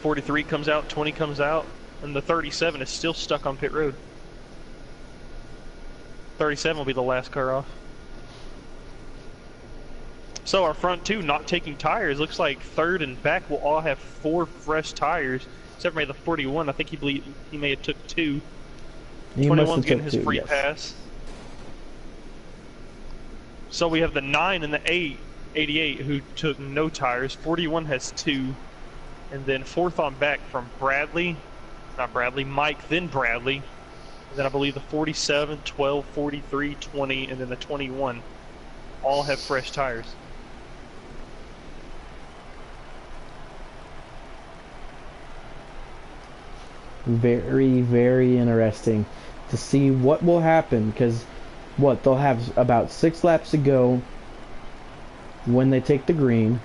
43 comes out. 20 comes out. And the 37 is still stuck on pit road. 37 will be the last car off. So our front 2 not taking tires. Looks like 3rd and back will all have 4 fresh tires. Except for maybe the 41. I think he may have took 2. 21's getting his free pass. So we have the 9 and the 88 who took no tires. 41 has 2. And then 4th on back from Mike, then Bradley. And then I believe the 47, 12, 43, 20, and then the 21 all have fresh tires. Very, very interesting to see what will happen, because they'll have about 6 laps to go when they take the green,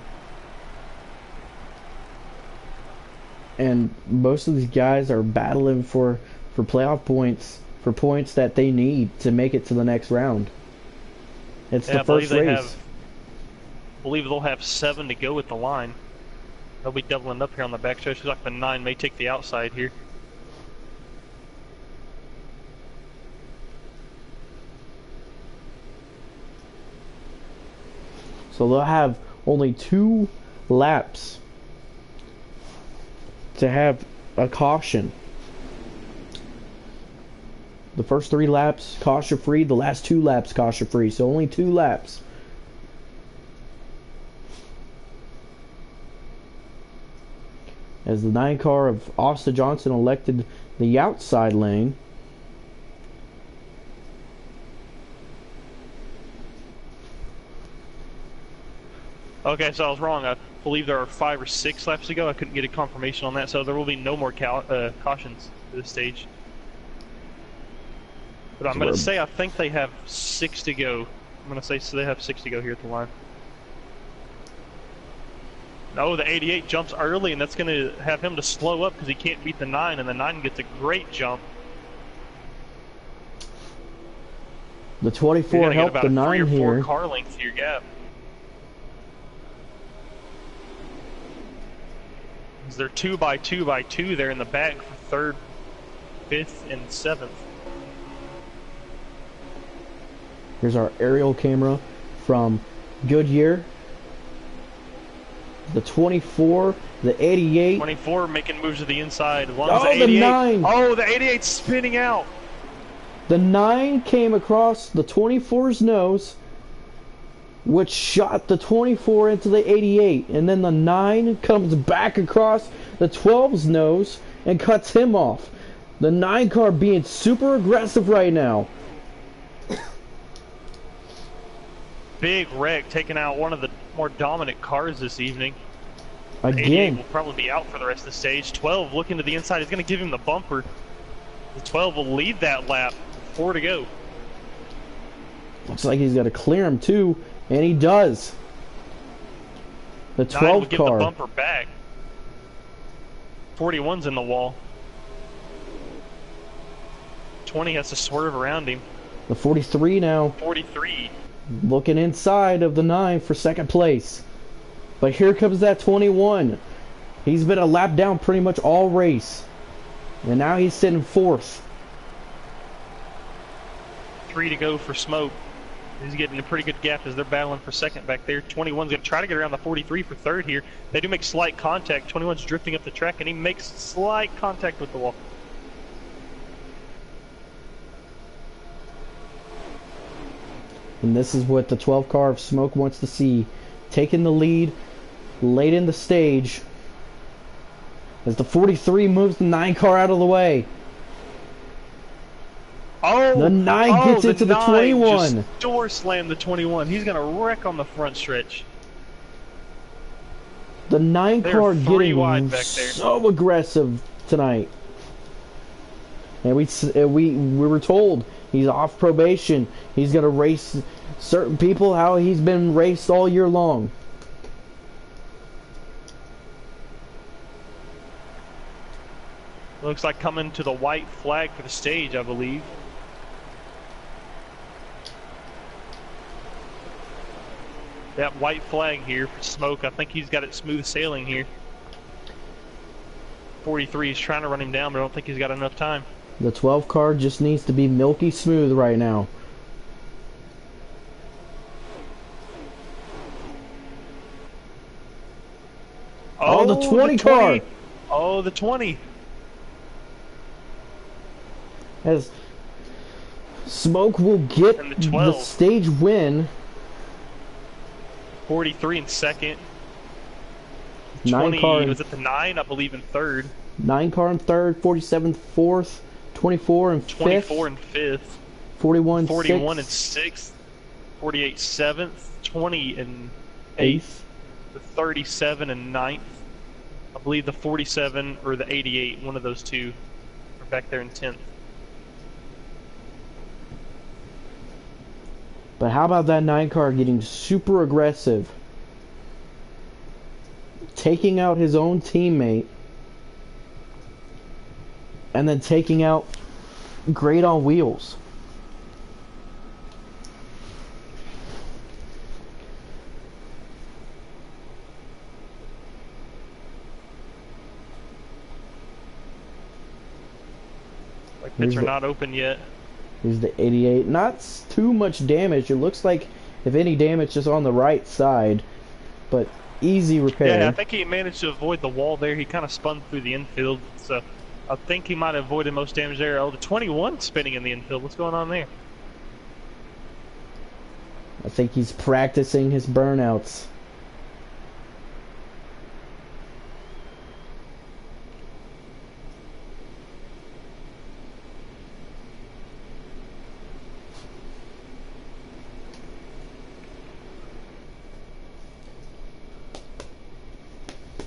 and most of these guys are battling for playoff points, for points that they need to make it to the next round. It's the first race. I believe they'll have 7 to go at the line. They'll be doubling up here on the back stretch. Looks like the 9 may take the outside here. So they'll have only 2 laps to have a caution. The first 3 laps caution free, the last 2 laps caution free. So only 2 laps. As the 9 car of Austin Johnson elected the outside lane. Okay, so I was wrong. I believe there are 5 or 6 laps to go. I couldn't get a confirmation on that, so there will be no more cautions at this stage. But I'm going to say I think they have 6 to go. I'm going to say so they have 6 to go here at the line. No, the 88 jumps early, and that's going to have him to slow up because he can't beat the 9, and the 9 gets a great jump. The 24 helped the 9 here. 3 or 4 here. car lengths to your gap. They're 2 by 2 by 2 there in the back for 3rd, 5th, and 7th. Here's our aerial camera from Goodyear. The 24, the 88. 24 making moves to the inside. Oh, the 9. Oh, the 88's spinning out. The 9 came across the 24's nose, which shot the 24 into the 88. And then the 9 comes back across the 12's nose and cuts him off. The 9 car being super aggressive right now. Big wreck, taking out one of the more dominant cars this evening. Again. Will probably be out for the rest of the stage. 12 looking to the inside. He's going to give him the bumper. The 12 will lead that lap. 4 to go. Looks like he's got to clear him too, and he does. The 12 will give car. The bumper back. 41's in the wall. 20 has to swerve around him. The 43 now. 43. Looking inside of the 9 for 2nd place. But here comes that 21. He's been a lap down pretty much all race. And now he's sitting 4th. 3 to go for Smoke. He's getting a pretty good gap as they're battling for 2nd back there. 21's going to try to get around the 43 for 3rd here. They do make slight contact. 21's drifting up the track, and he makes slight contact with the wall. And this is what the 12 car of Smoke wants to see. Taking the lead late in the stage as the 43 moves the 9 car out of the way. Oh, the 9 gets into the 21. Just door slammed the 21. He's going to wreck on the front stretch. The 9 car getting so aggressive tonight. And we were told he's off probation. He's going to race certain people how he's been raced all year long. Looks like coming to the white flag for the stage, I believe. That white flag here for Smoke, I think he's got it smooth sailing here. 43 is trying to run him down, but I don't think he's got enough time. The 12 car just needs to be milky smooth right now. Oh, the 20 car! Oh, the 20. As Smoke will get the stage win. 43 in 2nd. 9 car. Was it the 9? I believe in 3rd. 9 car in 3rd. 47 4th. 24 in 5th. 24 in 5th. 41 in 6th. 48 7th. 20 in 8th. The 37 in 9th. I believe the 47 or the 88, one of those two, are back there in 10th. But how about that 9 car getting super aggressive? Taking out his own teammate. And then taking out Great on Wheels. Like pits are not open yet. Here's the 88. Not too much damage. It looks like, if any damage, just on the right side. But easy repair. Yeah, I think he managed to avoid the wall there. He kind of spun through the infield. So I think he might have avoided most damage there. Oh, the 21 spinning in the infield. What's going on there? I think he's practicing his burnouts.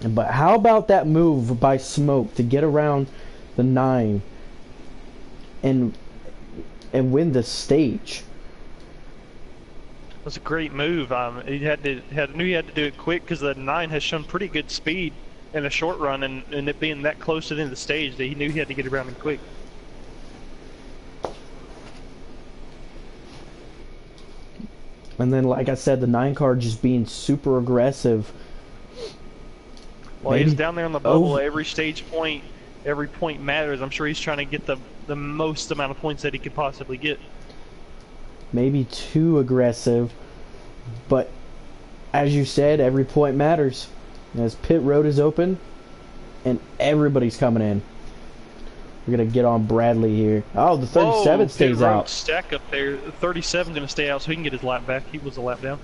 But how about that move by Smoke to get around the 9 and win the stage? It was a great move. He knew he had to do it quick because the 9 has shown pretty good speed in a short run, and it being that close to the end of the stage, that he knew he had to get around him quick. And then, like I said, the 9 car just being super aggressive. Well, he's down there on the bubble. Every stage point, every point matters. I'm sure he's trying to get the most amount of points that he could possibly get. Maybe too aggressive, but as you said, every point matters. As pit road is open, and everybody's coming in. We're gonna get on Bradley here. Oh, the 37 stays out. Stack up there. 37 gonna stay out so he can get his lap back. He was a lap down.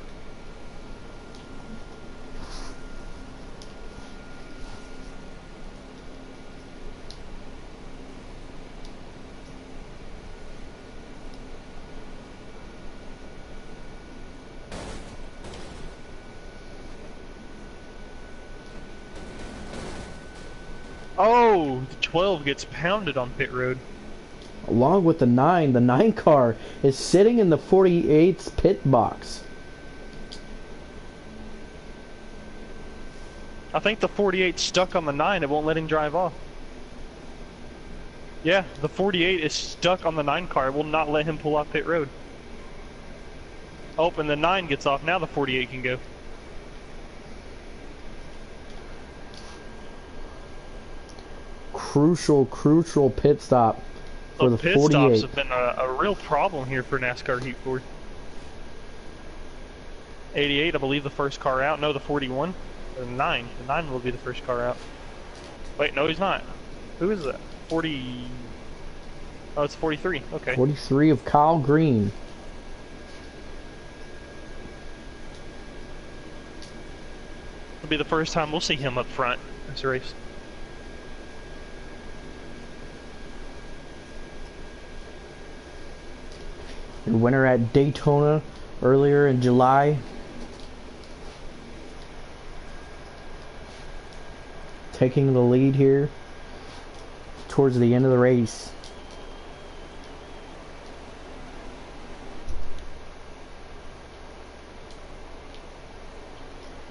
Oh, the 12 gets pounded on pit road. Along with the 9 car is sitting in the 48th pit box. I think the 48 stuck on the 9. It won't let him drive off. Yeah, the 48 is stuck on the 9 car. It will not let him pull off pit road. Oh, and the 9 gets off. Now the 48 can go. Crucial pit stop for the 48. Pit stops have been a real problem here for NASCAR Heat 4. 88, I believe, the first car out. No, the 41. The 9. The 9 will be the first car out. Wait, no, he's not. Who is that? 40... Oh, it's 43. Okay. 43 of Kyle Green. It'll be the first time we'll see him up front in this race. Your winner at Daytona earlier in July. Taking the lead here towards the end of the race.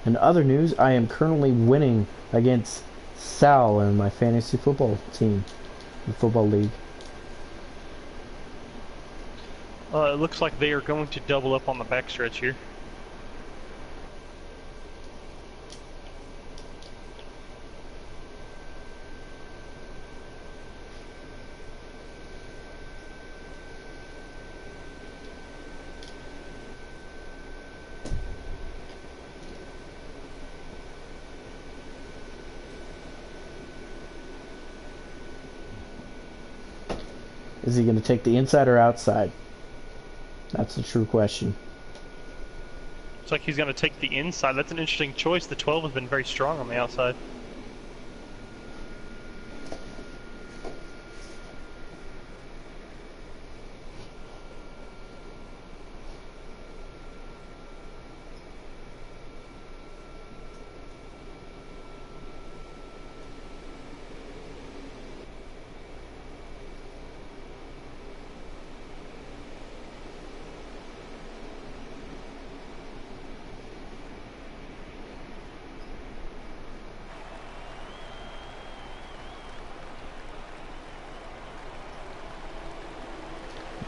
In other news, I am currently winning against Sal in my fantasy football team, the football league. It looks like they are going to double up on the backstretch here. Is he going to take the inside or outside? That's the true question. Looks like he's going to take the inside. That's an interesting choice. The 12 has been very strong on the outside.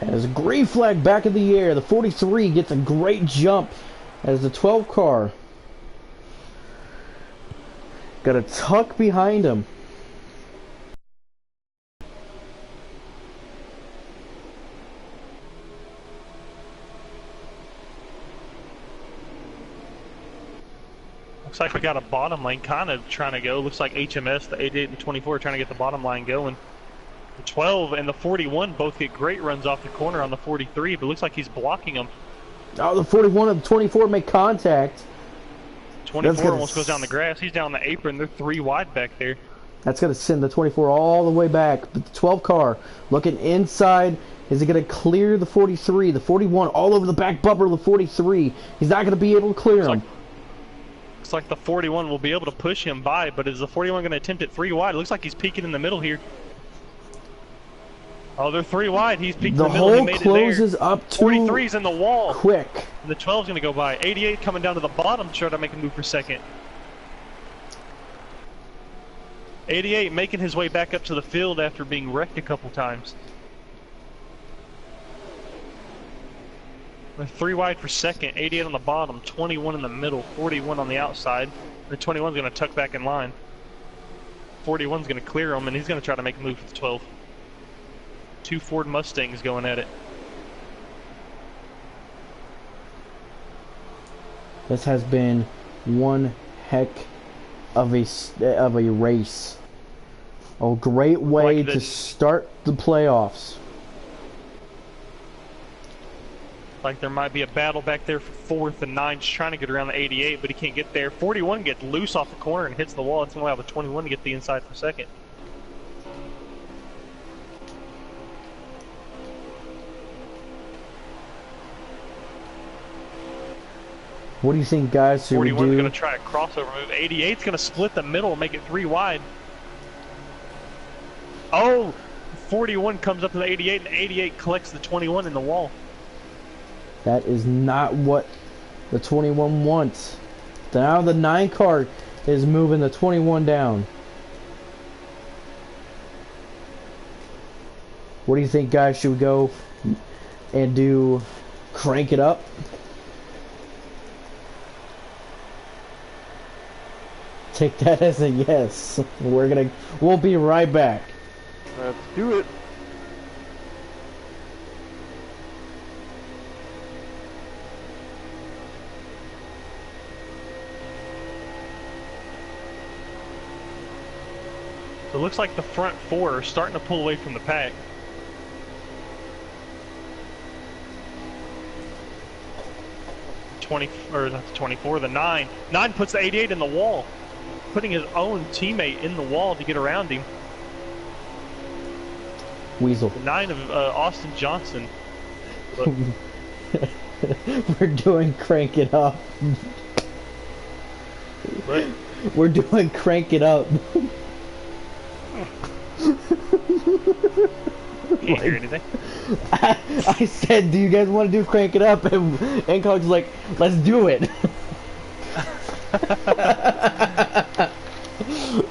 As a green flag back in the air, the 43 gets a great jump as the 12 car got a tuck behind him. Looks like we got a bottom lane kind of trying to go. Looks like HMS, the 88 and 24 are trying to get the bottom line going. The 12 and the 41 both get great runs off the corner on the 43, but it looks like he's blocking them. Oh, the 41 and the 24 make contact. 24 almost goes down the grass. He's down the apron. They're 3 wide back there. That's going to send the 24 all the way back. But the 12 car looking inside. Is he going to clear the 43? The 41 all over the back bumper of the 43. He's not going to be able to clear him. Looks Looks like the 41 will be able to push him by, but is the 41 going to attempt it 3 wide? It looks like he's peeking in the middle here. Oh, they're 3 wide. He's peeking in the middle. The hole closes up too 43's in the wall. quick. And the 12's going to go by. 88 coming down to the bottom to try to make a move for second. 88 making his way back up to the field after being wrecked a couple times. They're 3 wide for second, 88 on the bottom, 21 in the middle, 41 on the outside. The 21's going to tuck back in line. 41's going to clear him, and he's going to try to make a move for the 12. 2 Ford Mustangs going at it. This has been one heck of a race. A great way to start the playoffs. Like there might be a battle back there for 4th, and 9's trying to get around the 88, but he can't get there. 41 gets loose off the corner and hits the wall. It's going to allow the 21 to get the inside for second. What do you think, guys? 41's going to try a crossover move. 88's going to split the middle and make it 3 wide. Oh! 41 comes up to the 88, and 88 collects the 21 in the wall. That is not what the 21 wants. Now the 9 car is moving the 21 down. What do you think, guys? Should we go and do crank it up? Take that as a yes. We'll be right back. Let's do it. So it looks like the front 4 are starting to pull away from the pack. Or not the 24, the 9. 9 puts the 88 in the wall, putting his own teammate in the wall to get around him. Weasel. The 9 of Austin Johnson. We're doing crank it up. What? We're doing crank it up. Can't hear anything. I said, do you guys want to do crank it up? And Incog's like, let's do it.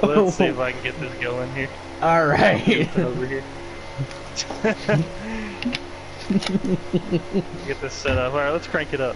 Let's see if I can get this going here. Alright. Over here. Get this set up. Alright, let's crank it up.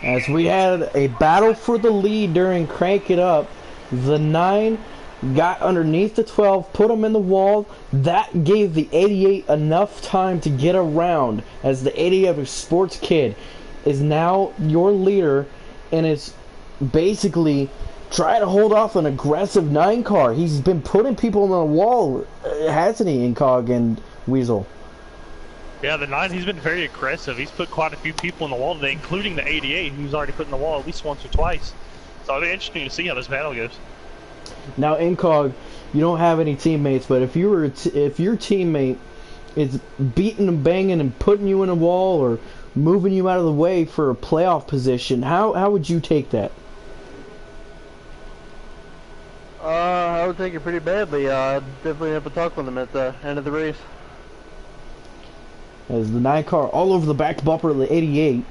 As we had a battle for the lead during Crank It Up, the 9 got underneath the 12, put him in the wall. That gave the 88 enough time to get around, as the 88 sports kid is now your leader and is basically trying to hold off an aggressive 9 car. He's been putting people on the wall, hasn't he, Incog and Weasel? Yeah, the 9, he's been very aggressive. He's put quite a few people in the wall today, including the 88, who's already put in the wall at least once or twice. So it'll be interesting to see how this battle goes. Now, Incog, you don't have any teammates, but if your teammate is beating and banging and putting you in a wall or moving you out of the way for a playoff position, how would you take that? I would take it pretty badly. I'd definitely have to talk with them at the end of the race. As the 9 car all over the back bumper of the 88,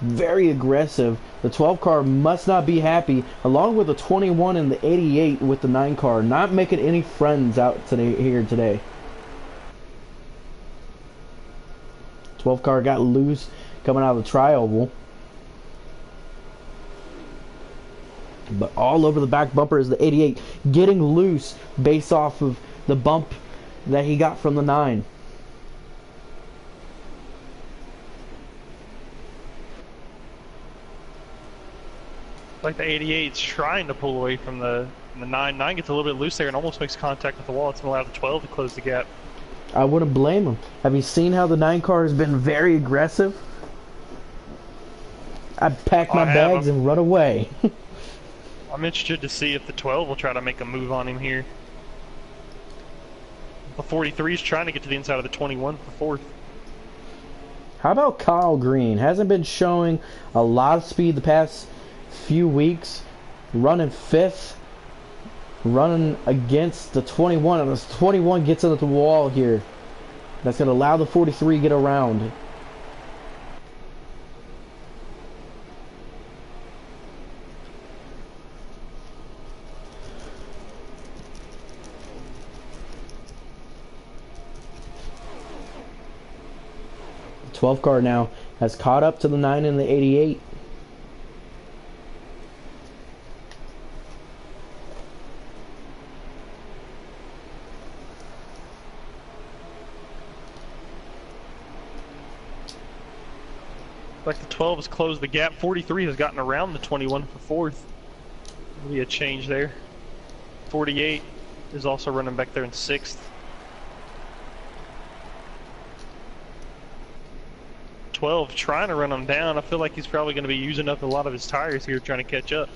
very aggressive. The 12 car must not be happy, along with the 21 and the 88 with the 9 car, not making any friends out here today. 12 car got loose coming out of the tri-oval. But all over the back bumper is the 88, getting loose based off of the bump that he got from the 9. Like the 88's trying to pull away from the 9. 9 gets a little bit loose there and almost makes contact with the wall. It's going to allow the 12 to close the gap. I wouldn't blame him. Have you seen how the 9 car has been very aggressive? I'd pack my bags and run away. I'm interested to see if the 12 will try to make a move on him here. The 43 is trying to get to the inside of the 21 for fourth. How about Kyle Green? Hasn't been showing a lot of speed the past few weeks. Running 5th. Running against the 21. And this 21 gets into the wall here. That's going to allow the 43 to get around. The 12 car now has caught up to the 9 and the 88. Like the 12 has closed the gap. 43 has gotten around the 21 for fourth. There'll be a change there. 48 is also running back there in 6th. 12 trying to run him down. I feel like he's probably going to be using up a lot of his tires here trying to catch up.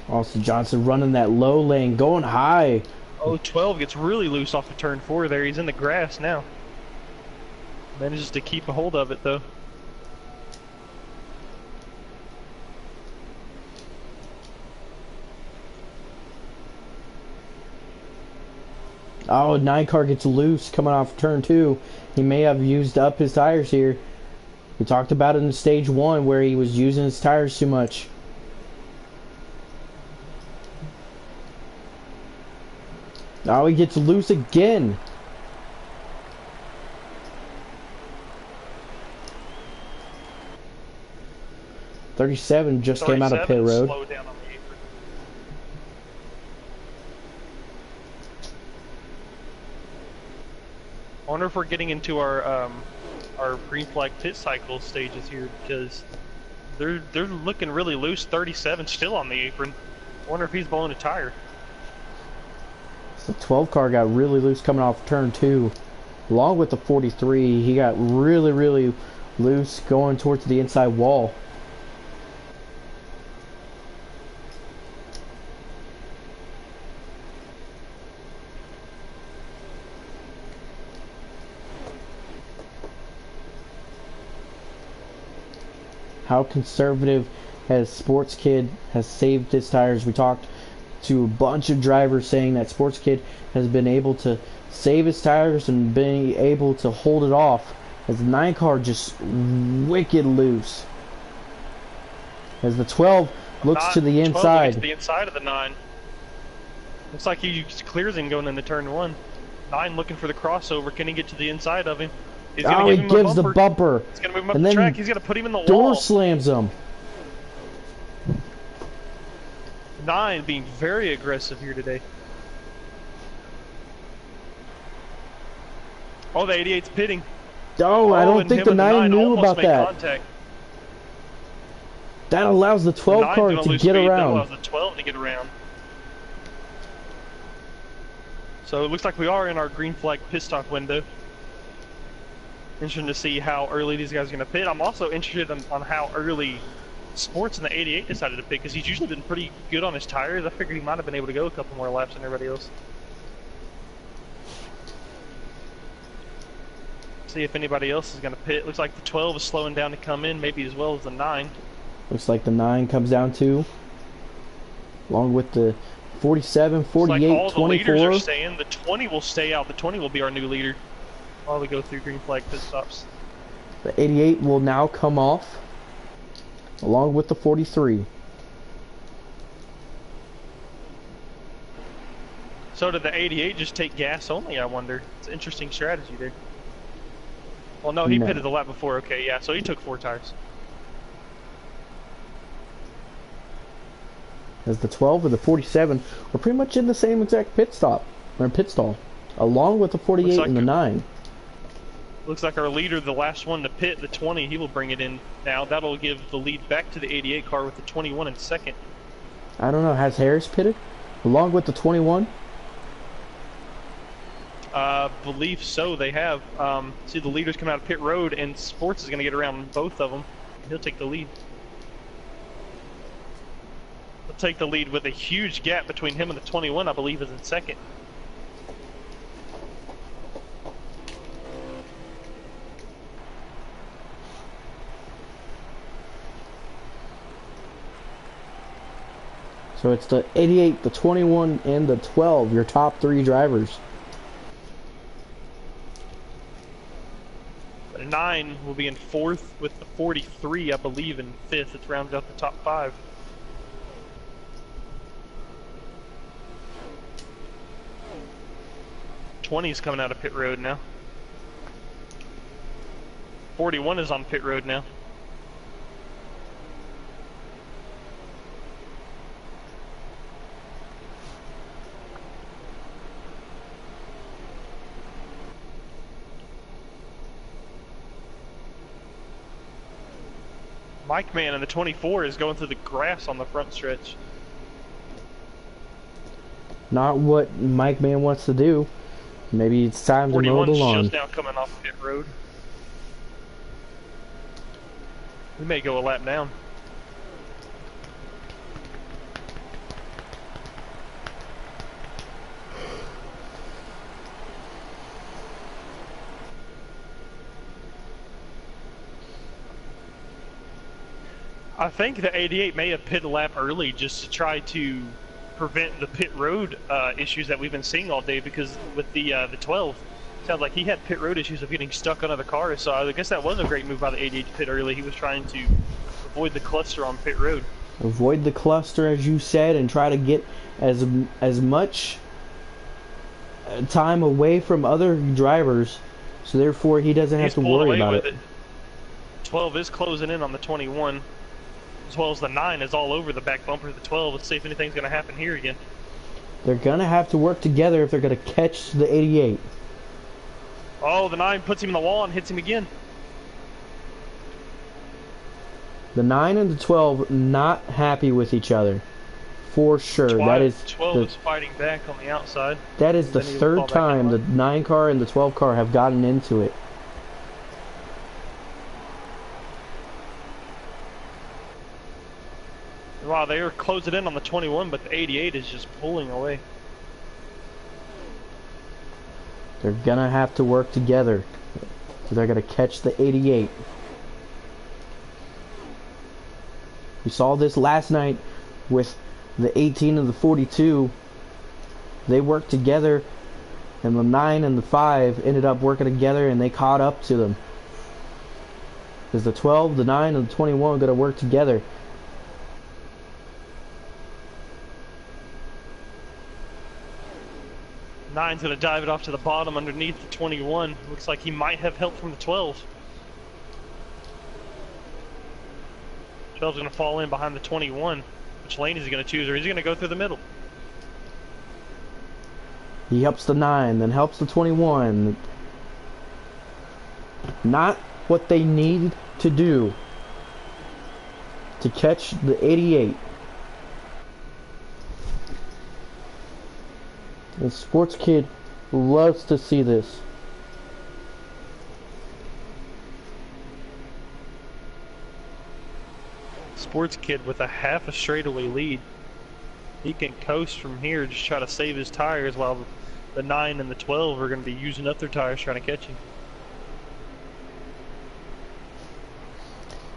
Austin Johnson running that low lane, going high. Oh, 12 gets really loose off of turn 4 there. He's in the grass now. Manages to keep a hold of it though. Oh, 9 car gets loose coming off turn 2. He may have used up his tires here. We talked about it in stage 1 where he was using his tires too much. Oh, he gets loose again. .37 just came out of pit road. Slow down on the apron. I wonder if we're getting into our green flag pit cycle stages here because they're looking really loose. 37 still on the apron. I wonder if he's blowing a tire. The 12 car got really loose coming off turn 2. Along with the 43, he got really loose going towards the inside wall. How conservative has Sports Kid has saved his tires? We talked to a bunch of drivers saying that Sports Kid has been able to save his tires and been able to hold it off as the 9 car just wicked loose. As the 12 looks to the inside. To the inside of the 9. Looks like he clears him going into turn 1. 9 looking for the crossover. Can he get to the inside of him? Oh, he gives the bumper. He's going to move him up the track. He's going to put him in the wall. Door slams him. 9 being very aggressive here today. Oh, the 88's pitting. Oh, I don't think the 9 knew about that. Contact. That allows the 12 car to get around. That allows the 12 to get around. So it looks like we are in our green flag pit stop window. Interesting to see how early these guys are going to pit. I'm also interested on how early Sports and the 88 decided to pick because he's usually been pretty good on his tires. I figured he might have been able to go a couple more laps than everybody else. See if anybody else is going to pit. Looks like the 12 is slowing down to come in, maybe as well as the 9. Looks like the 9 comes down too, along with the 47, 48, like all 24. The leaders are staying. The 20 will stay out. The 20 will be our new leader while we go through green flag pit stops. The 88 will now come off, along with the 43. So did the 88 just take gas only, I wonder? It's an interesting strategy there. Well, no, he pitted the lap before. Okay, yeah, so he took 4 tires. As the 12 and the 47 were pretty much in the same exact pit stop, or pit stall, along with the 48 and the 9. Looks like our leader, the last one to pit, the 20, he will bring it in now. That'll give the lead back to the 88 car with the 21 in second. I don't know, has Harris pitted along with the 21? Believe so, they have. See the leaders come out of pit road, and Sports is going to get around both of them. He'll take the lead. He'll take the lead with a huge gap between him and the 21, I believe, is in second. So it's the 88, the 21, and the 12, your top 3 drivers. The 9 will be in 4th with the 43, I believe, in 5th. It rounds out the top 5. '20's coming out of pit road now. 41 is on pit road now. Mike Man in the 24 is going through the grass on the front stretch. Not what Mike Man wants to do. Maybe it's time to mow the lawn. 41's just now coming off pit road. We may go a lap down. I think the 88 may have pit a lap early just to try to prevent the pit road issues that we've been seeing all day, because with the 12, sounds like he had pit road issues of getting stuck on other cars, so I guess that was a great move by the 88 to pit early. He was trying to avoid the cluster on pit road. Avoid the cluster, as you said, and try to get as much time away from other drivers, so therefore he doesn't have to worry about it. 12 is closing in on the 21. As well as the 9 is all over the back bumper of the 12. Let's see if anything's going to happen here again. They're going to have to work together if they're going to catch the 88. Oh, the 9 puts him in the wall and hits him again. The 9 and the 12 not happy with each other. For sure. That is 12 is fighting back on the outside. That is the 3rd time the 9 car and the 12 car have gotten into it. Wow, they were closing in on the 21, but the 88 is just pulling away. They're gonna have to work together. They're gonna catch the 88. We saw this last night with the 18 and the 42. They worked together, and the 9 and the 5 ended up working together, and they caught up to them. Because the 12, the 9, and the 21 are gonna work together. Nine's going to dive it off to the bottom underneath the 21. Looks like he might have help from the 12. 12's going to fall in behind the 21. Which lane is he going to choose, or is he going to go through the middle? He helps the 9, then helps the 21. Not what they need to do to catch the 88. The sports kid loves to see this. Sports Kid with a half a straightaway lead. He can coast from here, just try to save his tires while the 9 and the 12 are going to be using up their tires trying to catch him.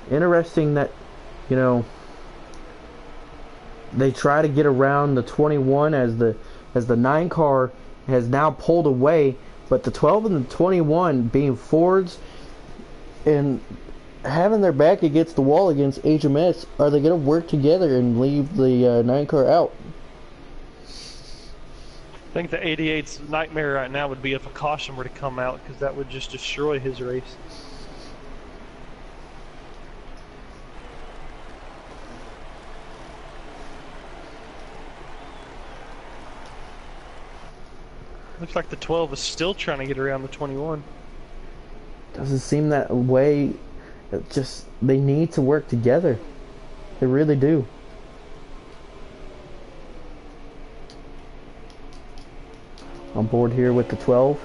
Interesting that, you know, they try to get around the 21 as the 9 car has now pulled away, but the 12 and the 21 being Fords and having their back against the wall against HMS, are they going to work together and leave the 9 car out? I think the 88's nightmare right now would be if a caution were to come out, because that would just destroy his race. Looks like the 12 is still trying to get around the 21. Doesn't seem that way. It just, they need to work together. They really do. On board here with the 12.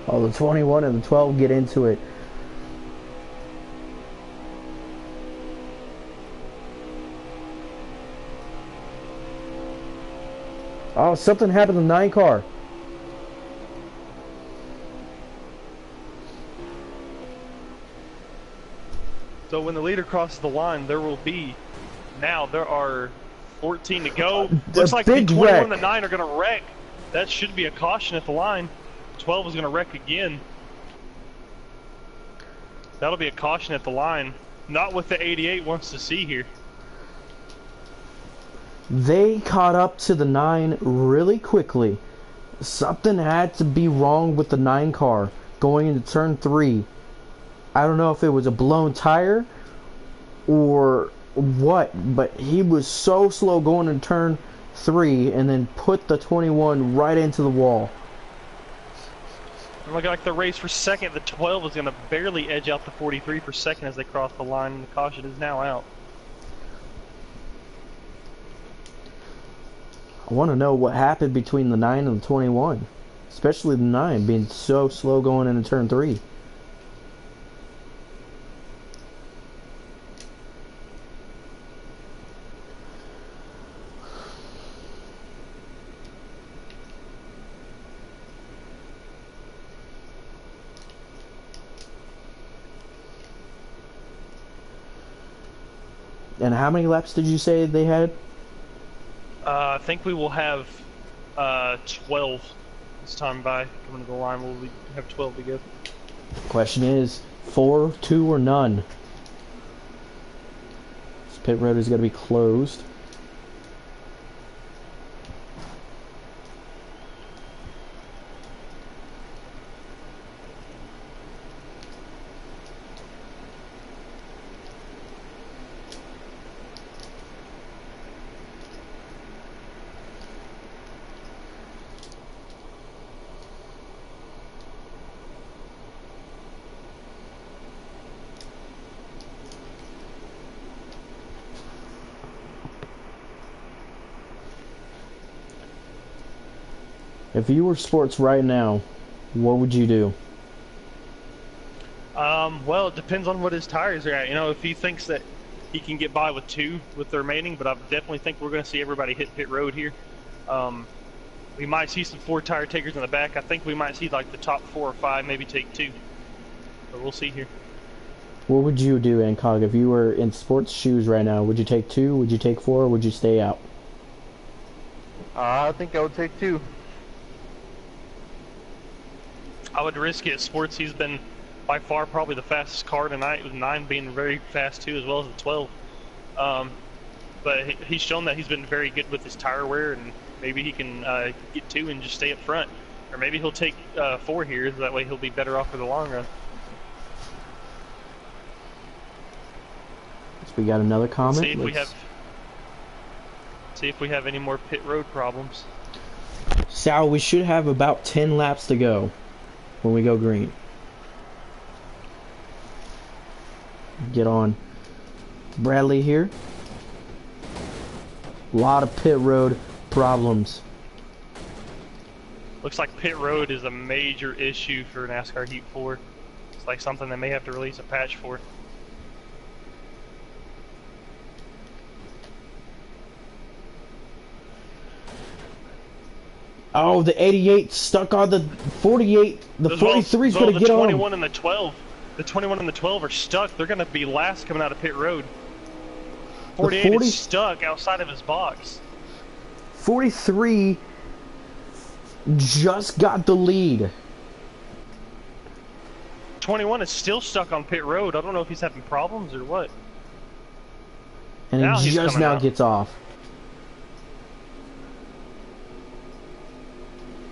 Oh, the 21 and the 12 get into it. Oh, something happened to the 9 car. So when the leader crosses the line, there will be, now there are 14 to go. Looks like the 21 and the 9 are going to wreck. That should be a caution at the line. 12 is going to wreck again. That'll be a caution at the line. Not what the 88 wants to see here. They caught up to the 9 really quickly. Something had to be wrong with the 9 car going into turn 3. I don't know if it was a blown tire or what, but he was so slow going into turn 3 and then put the 21 right into the wall. Looking like the race for second, the 12 is going to barely edge out the 43 for second as they cross the line, and the caution is now out. I want to know what happened between the 9 and the 21, especially the 9 being so slow going into turn 3. And how many laps did you say they had? I think we will have 12 this time by coming to the line. We'll have 12 to go. Question is 4, 2, or none? This pit road is going to be closed. If you were sports right now, what would you do? Well, it depends on what his tires are at. You know, if he thinks that he can get by with 2 with the remaining, but I definitely think we're going to see everybody hit pit road here. We might see some 4 tire takers in the back. I think we might see like the top 4 or 5 maybe take 2. But we'll see here. What would you do, Ancog, if you were in sports shoes right now? Would you take 2? Would you take 4? Or would you stay out? I think I would take 2. I would risk it. Sports, he's been by far probably the fastest car tonight, with 9 being very fast too, as well as the 12. But he's shown that he's been very good with his tire wear, and maybe he can get 2 and just stay up front. Or maybe he'll take 4 here, so that way he'll be better off for the long run. So we got another comment. See if we have any more pit road problems. Sal, we should have about 10 laps to go when we go green. Get on Bradley here. A lot of pit road problems. Looks like pit road is a major issue for NASCAR Heat 4. It's like something they may have to release a patch for. Oh, the 88 stuck on the 48. The 43 is going to get on. The 21 and the 12. The 21 and the 12 are stuck. They're going to be last coming out of pit road. 48 is stuck outside of his box. 43 just got the lead. 21 is still stuck on pit road. I don't know if he's having problems or what. And he just now gets off.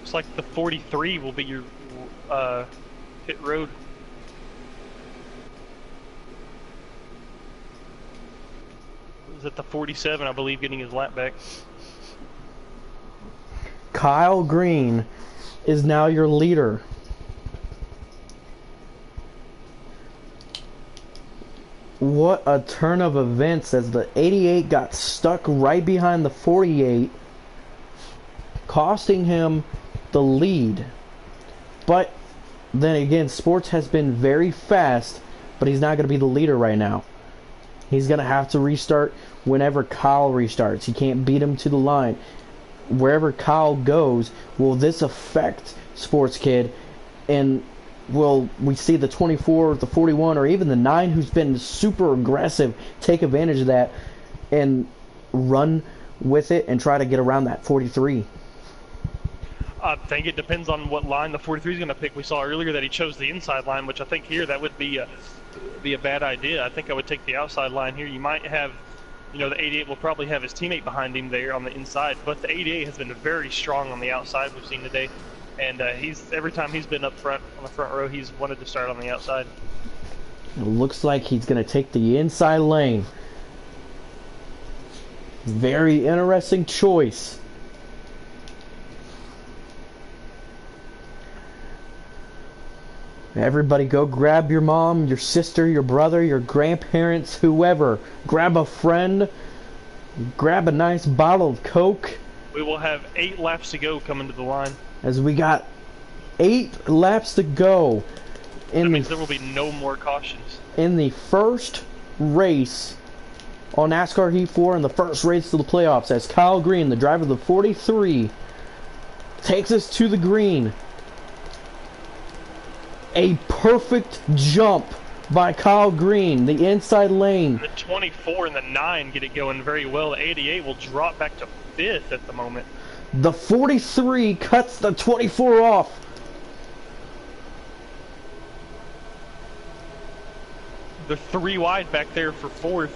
Looks like the 43 will be your pit road. Is it the 47, I believe, getting his lap back? Kyle Green is now your leader. What a turn of events as the 88 got stuck right behind the 48, costing him the lead. But then again, Sports has been very fast, but he's not going to be the leader right now. He's going to have to restart whenever Kyle restarts. He can't beat him to the line. Wherever Kyle goes, will this affect Sports Kid? And will we see the 24, the 41, or even the 9 who's been super aggressive take advantage of that and run with it and try to get around that 43? I think it depends on what line the 43 is going to pick. We saw earlier that he chose the inside line, which I think here that would be a bad idea. I think I would take the outside line here. You might have, you know, the 88 will probably have his teammate behind him there on the inside, but the 88 has been very strong on the outside we've seen today. And every time he's been up front on the front row, he's wanted to start on the outside. It looks like he's going to take the inside lane. Very interesting choice. Everybody go grab your mom, your sister, your brother, your grandparents, whoever. Grab a friend. Grab a nice bottle of Coke. We will have 8 laps to go coming to the line. As we got 8 laps to go. That means there will be no more cautions. In the first race on NASCAR Heat 4 and the first race to the playoffs, as Kyle Green, the driver of the 43, takes us to the green. A perfect jump by Kyle Green, the inside lane. The 24 and the 9 get it going very well. The 88 will drop back to 5th at the moment. The 43 cuts the 24 off. They're 3 wide back there for 4th.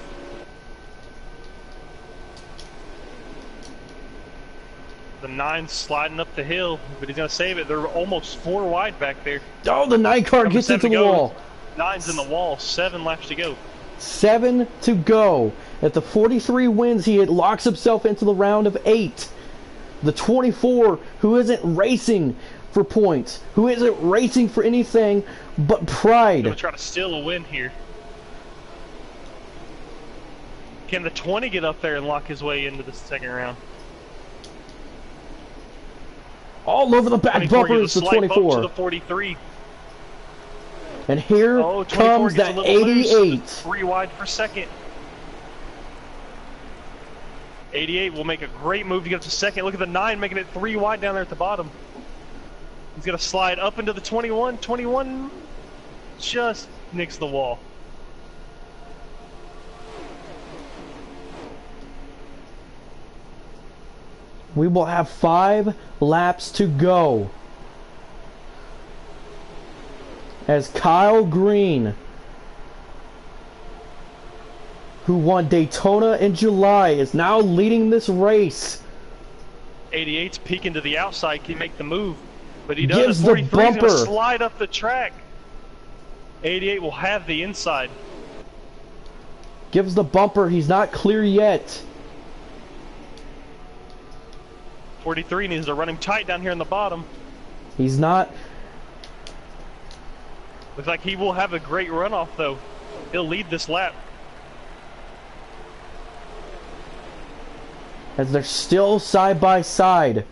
The 9's sliding up the hill, but he's going to save it. They're almost 4 wide back there. Oh, the 9 car gets into the wall. 9's in the wall. 7 laps to go. 7 to go. If the 43 wins, he locks himself into the round of 8. The 24, who isn't racing for points, who isn't racing for anything but pride. Going to try to steal a win here. Can the 20 get up there and lock his way into the second round? All over the back bumper is the 24. To the 43. And here comes the 88. 3 wide for second. 88 will make a great move to get up to second. Look at the 9 making it 3 wide down there at the bottom. He's going to slide up into the 21. 21 just nicks the wall. We will have 5 laps to go. as Kyle Green, who won Daytona in July, is now leading this race. 88's peeking to the outside, can he make the move? But he Gives doesn't. the 43's bumper. gonna slide up the track. 88 will have the inside. Gives the bumper. He's not clear yet. 43 needs to run him tight down here in the bottom. He's not. Looks like he will have a great runoff though. He'll lead this lap. As they're still side by side.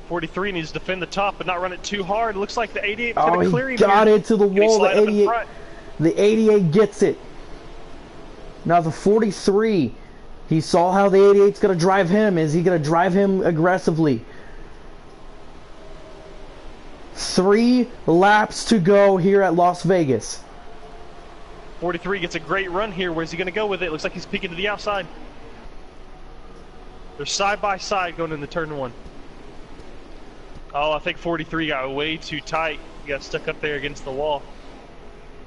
.43 needs to defend the top but not run it too hard. Looks like the 88's gonna clear him. He got here. into the wall. The 88 gets it. Now the 43, he saw how the 88's gonna drive him. Is he gonna drive him aggressively? 3 laps to go here at Las Vegas. 43 gets a great run here. Where's he gonna go with it? Looks like he's peeking to the outside. They're side by side going into turn 1. Oh, I think 43 got way too tight. He got stuck up there against the wall.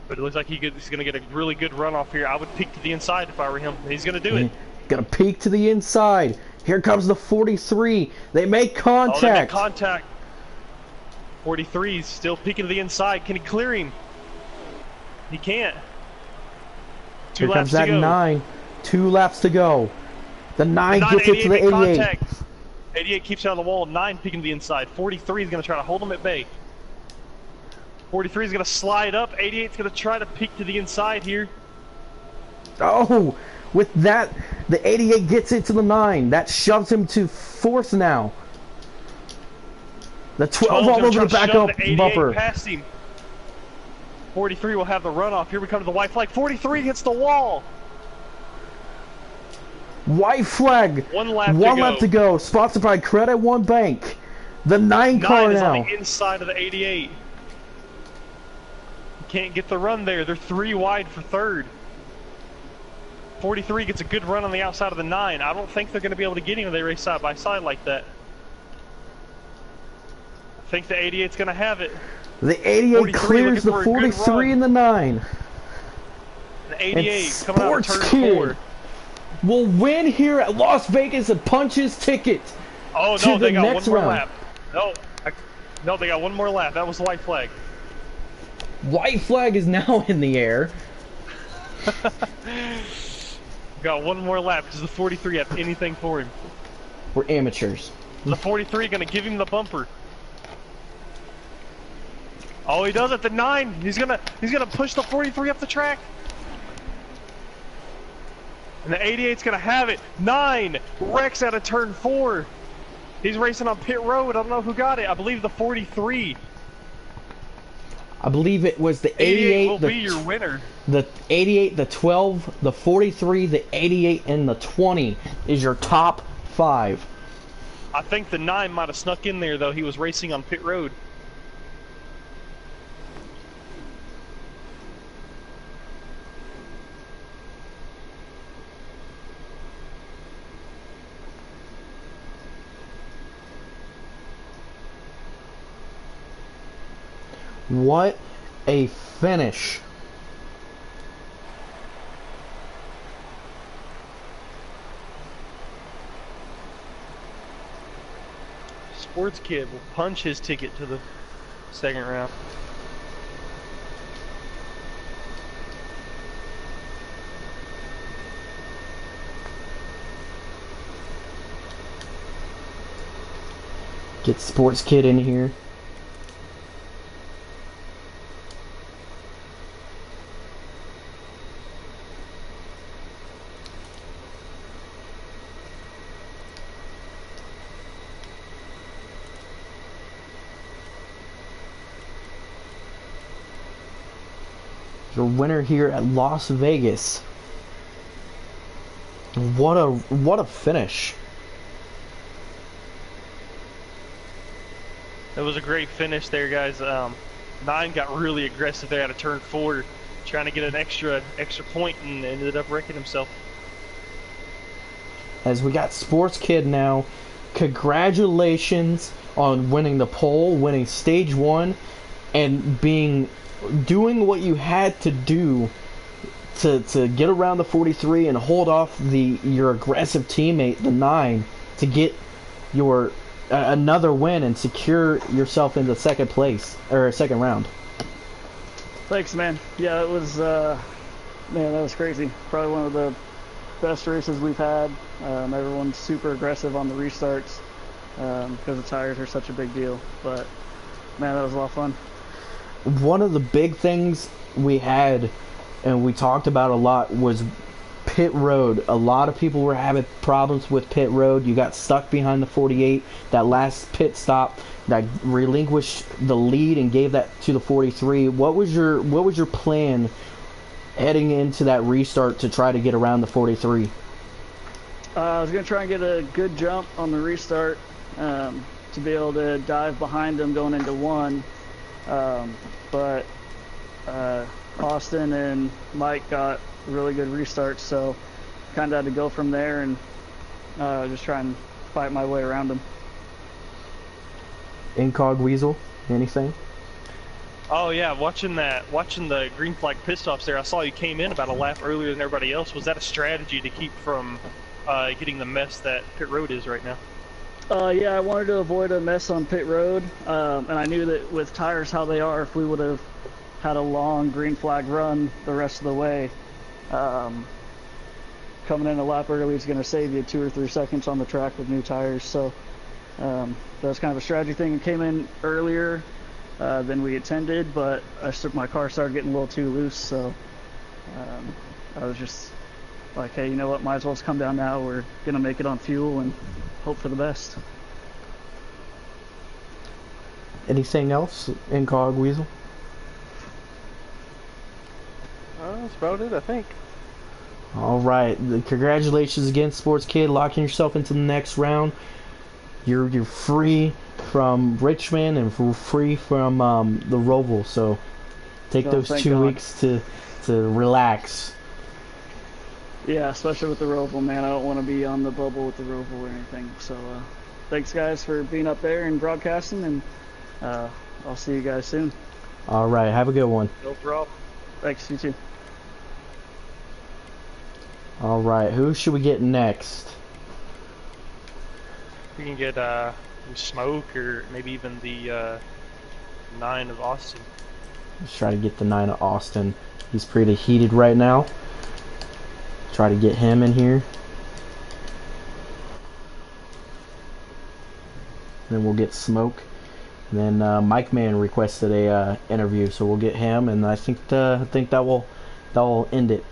But it looks like he's going to get a really good run off here. I would peek to the inside if I were him. He's going to do it. Gonna peek to the inside. Here comes the 43. They make contact. Oh, they make contact. 43's still peeking to the inside. Can he clear him? He can't. Here comes that 9. 2 laps to go. The 9 gets it to the 88. Contact. 88 keeps out of the wall. 9 peeking to the inside. 43 is going to try to hold him at bay. 43 is going to slide up. 88 is going to try to peek to the inside here. Oh, with that, the 88 gets it to the 9. That shoves him to 4th now. The 12 all over the backup bumper. Past him. 43 will have the runoff. Here we come to the white flag. 43 hits the wall. White flag. 1 lap to go. Sponsored by Credit One Bank. The 9 car 9 is now. on the inside of the 88. Can't get the run there. They're 3 wide for 3rd. 43 gets a good run on the outside of the 9. I don't think they're going to be able to get him if they race side by side like that. I think the 88's going to have it. The 88 clears the 43 and the 9. The 88 coming out of turn 4. Will win here at Las Vegas and punch his ticket. Oh no, they got one more lap. No, they got one more lap. That was the white flag. White flag is now in the air. Got one more lap. Does the 43 have anything for him? We're amateurs. The 43 gonna give him the bumper. Oh, he does it. The 9. He's gonna push the 43 up the track. And the 88's gonna have it. 9 wrecks out of turn 4. He's racing on pit road. I don't know who got it. I believe the 43. I believe it was the 88 will be your winner. The 88, the 12, the 43, the 88, and the 20 is your top 5. I think the 9 might have snuck in there though. He was racing on pit road. What a finish. Sports Kid will punch his ticket to the 2nd round. Get Sports Kid in here. Your winner here at Las Vegas. What a finish. It was a great finish there, guys. 9 got really aggressive there out of turn 4, trying to get an extra point and ended up wrecking himself. As we got Sports Kid now, congratulations on winning the pole, winning stage 1, and doing what you had to do to get around the 43 and hold off your aggressive teammate, the 9, to get your another win and secure yourself into second place or second round. Thanks, man. Yeah, it was man, that was crazy. Probably one of the best races we've had. Everyone's super aggressive on the restarts because the tires are such a big deal. But man, that was a lot of fun. One of the big things we had and we talked about a lot was pit road. A lot of people were having problems with pit road. You got stuck behind the 48. That last pit stop that relinquished the lead and gave that to the 43. What was your plan heading into that restart to try to get around the 43? I was gonna try and get a good jump on the restart to be able to dive behind them going into 1, but Austin and Mike got really good restarts, so kind of had to go from there and just try and fight my way around them. Incog Weasel, anything? Oh yeah, watching the green flag pit stops there, I saw you came in about a lap earlier than everybody else. Was that a strategy to keep from getting the mess that pit road is right now? Yeah, I wanted to avoid a mess on pit road, and I knew that with tires how they are, if we would have had a long green flag run the rest of the way, coming in a lap early is going to save you 2 or 3 seconds on the track with new tires. So that was kind of a strategy thing. It came in earlier than we intended, but my car started getting a little too loose, so I was just like, hey, you know what, might as well just come down now. We're going to make it on fuel and hope for the best. Anything else, Incog Weasel? That's about it, I think. All right. Congratulations again, Sports Kid, locking yourself into the next round. You're free from Richmond and free from the Roval, so take those 2 God. weeks to relax. Yeah, especially with the Roval, man. I don't want to be on the bubble with the Roval or anything. So thanks, guys, for being up there and broadcasting, and I'll see you guys soon. All right. Have a good one. No problem. Thanks, you too. All right. Who should we get next? We can get Smoke or maybe even the 9 of Austin. Let's try to get the 9 of Austin. He's pretty heated right now. Try to get him in here. Then we'll get Smoke. And then Mike Man requested a interview, so we'll get him, and I think that will end it.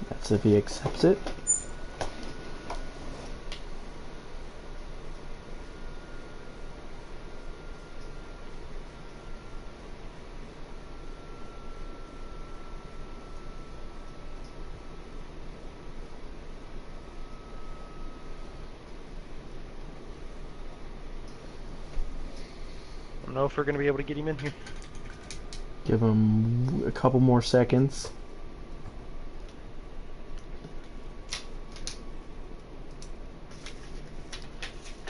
That's if he accepts it. I don't know if we're going to be able to get him in here. Give him a couple more seconds.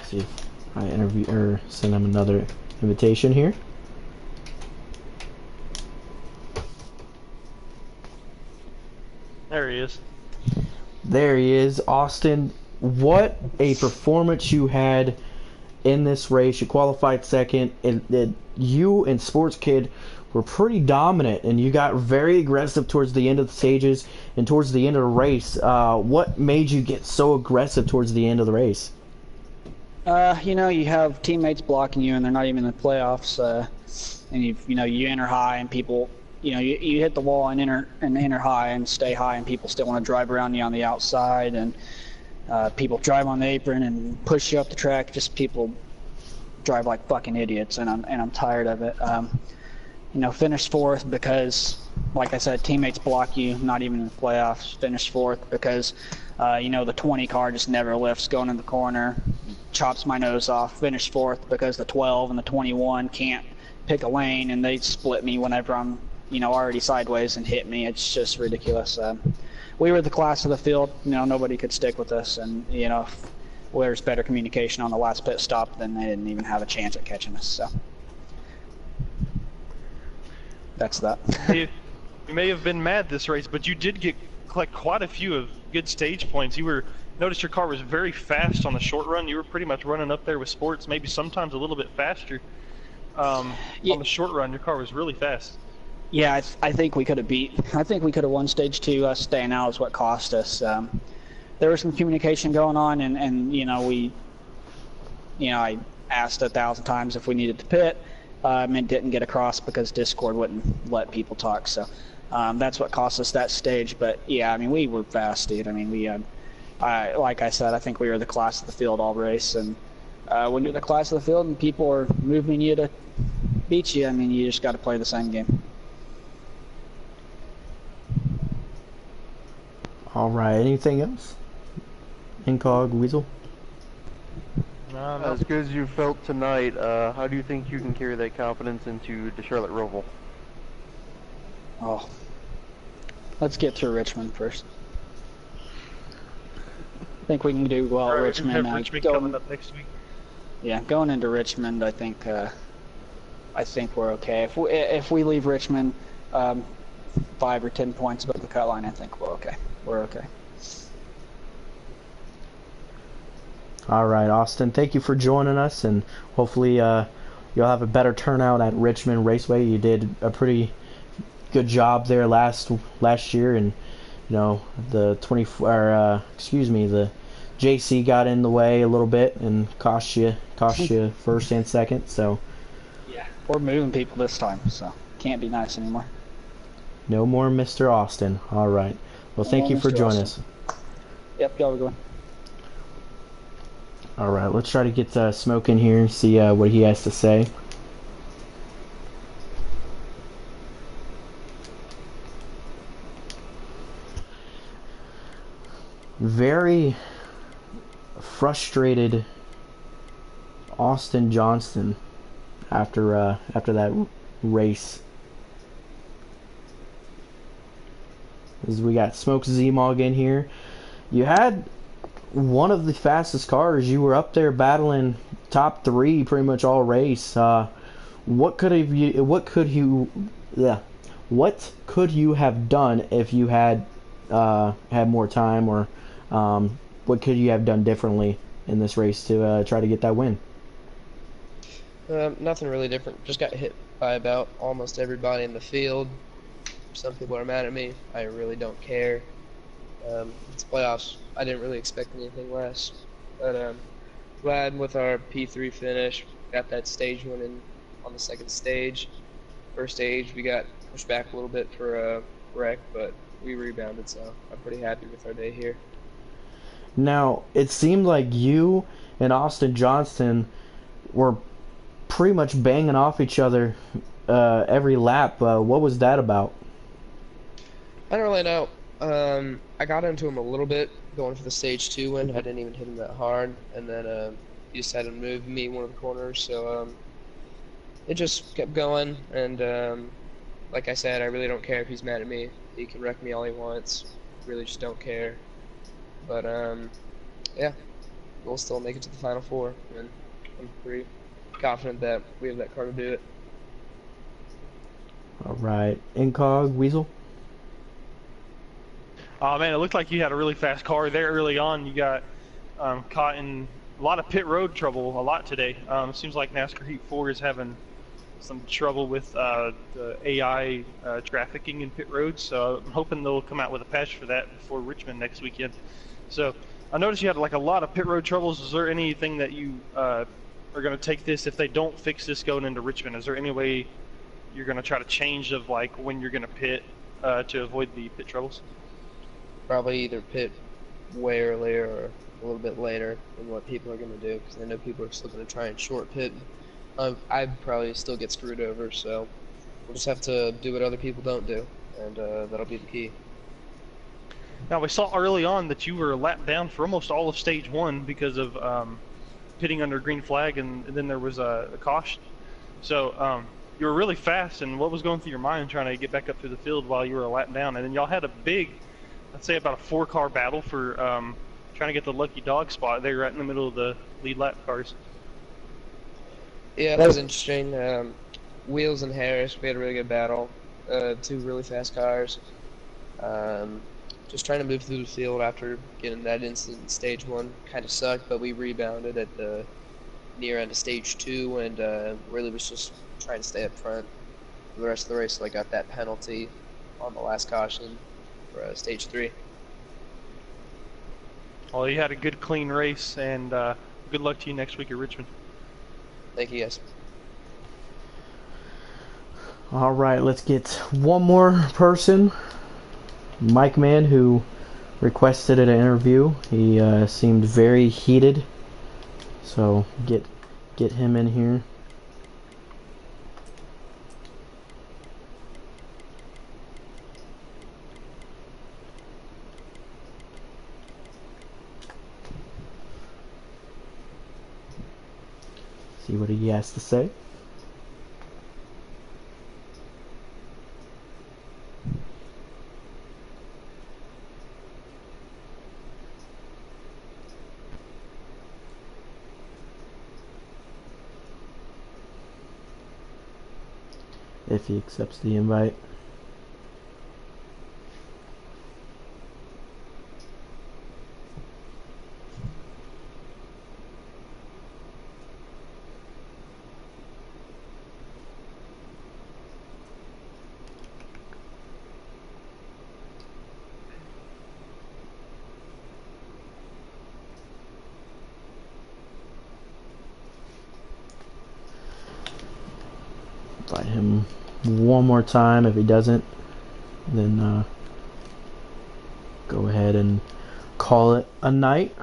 See if I interview or send him another invitation here. There he is. There he is, Austin. What a performance you had in this race. You qualified second, and you and Sports Kid were pretty dominant, and you got very aggressive towards the end of the stages and towards the end of the race. What made you get so aggressive towards the end of the race? You know, you have teammates blocking you, and they're not even in the playoffs. And you enter high, and people, you hit the wall and enter high and stay high, and people still want to drive around you on the outside, and people drive on the apron and push you up the track. Just people drive like fucking idiots, and I'm tired of it. Finish fourth because, like I said, teammates block you, not even in the playoffs. Finish fourth because, the 20 car just never lifts going in the corner. chops my nose off, finish 4th because the 12 and the 21 can't pick a lane, and they split me whenever I'm, already sideways and hit me. It's just ridiculous. We were the class of the field. Nobody could stick with us, and if there's better communication on the last pit stop, then they didn't even have a chance at catching us. So that's that. You may have been mad this race, but you did collect quite a few of good stage points. Noticed your car was very fast on the short run. You were pretty much running up there with sports, maybe sometimes a little bit faster. On the short run, your car was really fast. Yeah, I think we could have won stage 2. Us staying out is what cost us. There was some communication going on, and I asked 1,000 times if we needed to pit, and it didn't get across because Discord wouldn't let people talk. So that's what cost us that stage. But yeah, we were fast, dude. We had, like I said, I think we were the class of the field all race, and when you're the class of the field and people are moving you to beat you, you just got to play the same game. All right. Anything else? Incog, Weasel? No. As good as you felt tonight, how do you think you can carry that confidence into the Charlotte Roval? Oh, let's get through Richmond first. I think we can do well at Richmond. Richmond coming up next week. Yeah, going into Richmond, I think we're okay. If we leave Richmond 5 or 10 points above the cut line, I think we're okay. We're okay. All right, Austin, thank you for joining us, and hopefully you'll have a better turnout at Richmond Raceway. You did a pretty good job there last year, and the the JC got in the way a little bit and cost you first and second. So yeah, we're moving people this time, so can't be nice anymore. No more Mr. Austin. All right. Well, thank you for joining us. Yep, y'all are going. All right, let's try to get Smoke in here and see what he has to say. Very frustrated Austin Johnston after that race. As we got Smoke Z-Mog in here. You had one of the fastest cars. You were up there battling top 3 pretty much all race. What could you have done if you had had more time, or what could you have done differently in this race to try to get that win? Nothing really different. Just got hit by about almost everybody in the field. Some people are mad at me. I really don't care. It's playoffs. I didn't really expect anything less. But glad with our P3 finish. Got that stage winning on the second stage. First stage we got pushed back a little bit for a wreck, but we rebounded, so I'm pretty happy with our day here. Now, it seemed like you and Austin Johnston were pretty much banging off each other every lap. What was that about? I don't really know. I got into him a little bit going for the stage 2 win. I didn't even hit him that hard, and then he decided to move me one of the corners, so it just kept going, and like I said, I really don't care if he's mad at me. He can wreck me all he wants. Really just don't care. But yeah, we'll still make it to the Final 4, and I'm pretty confident that we have that car to do it. All right, Incog, Weasel? Oh man, it looked like you had a really fast car there early on. You got caught in a lot of pit road trouble a lot today. It seems like NASCAR Heat 4 is having some trouble with the AI trafficking in pit roads, so I'm hoping they'll come out with a patch for that before Richmond next weekend. So I noticed you had like a lot of pit road troubles. Is there anything that you are going to take this, if they don't fix this going into Richmond, is there any way you're going to try to change of like when you're going to pit to avoid the pit troubles? Probably either pit way earlier or a little bit later than what people are going to do, because I know people are still going to try and short pit. I'd probably still get screwed over, so we'll just have to do what other people don't do, and that'll be the key. Now, we saw early on that you were a lap down for almost all of stage 1 because of pitting under a green flag, and then there was a caution. So you were really fast, and what was going through your mind trying to get back up through the field while you were a lap down? And then y'all had a big, I'd say about a 4-car battle for trying to get the lucky dog spot there right in the middle of the lead lap cars. Yeah, that was interesting. Wheels and Harris, we had a really good battle. 2 really fast cars. Just trying to move through the field after getting that incident in stage 1 kind of sucked, but we rebounded at the near end of stage 2, and really was just trying to stay up front for the rest of the race. So I got that penalty on the last caution for stage 3. Well, you had a good, clean race, and good luck to you next week at Richmond. Thank you, guys. All right, let's get one more person. Mike Man, who requested an interview. He seemed very heated, so get him in here. See what he has to say. If he accepts the invite. Invite him one more time. If he doesn't, then go ahead and call it a night.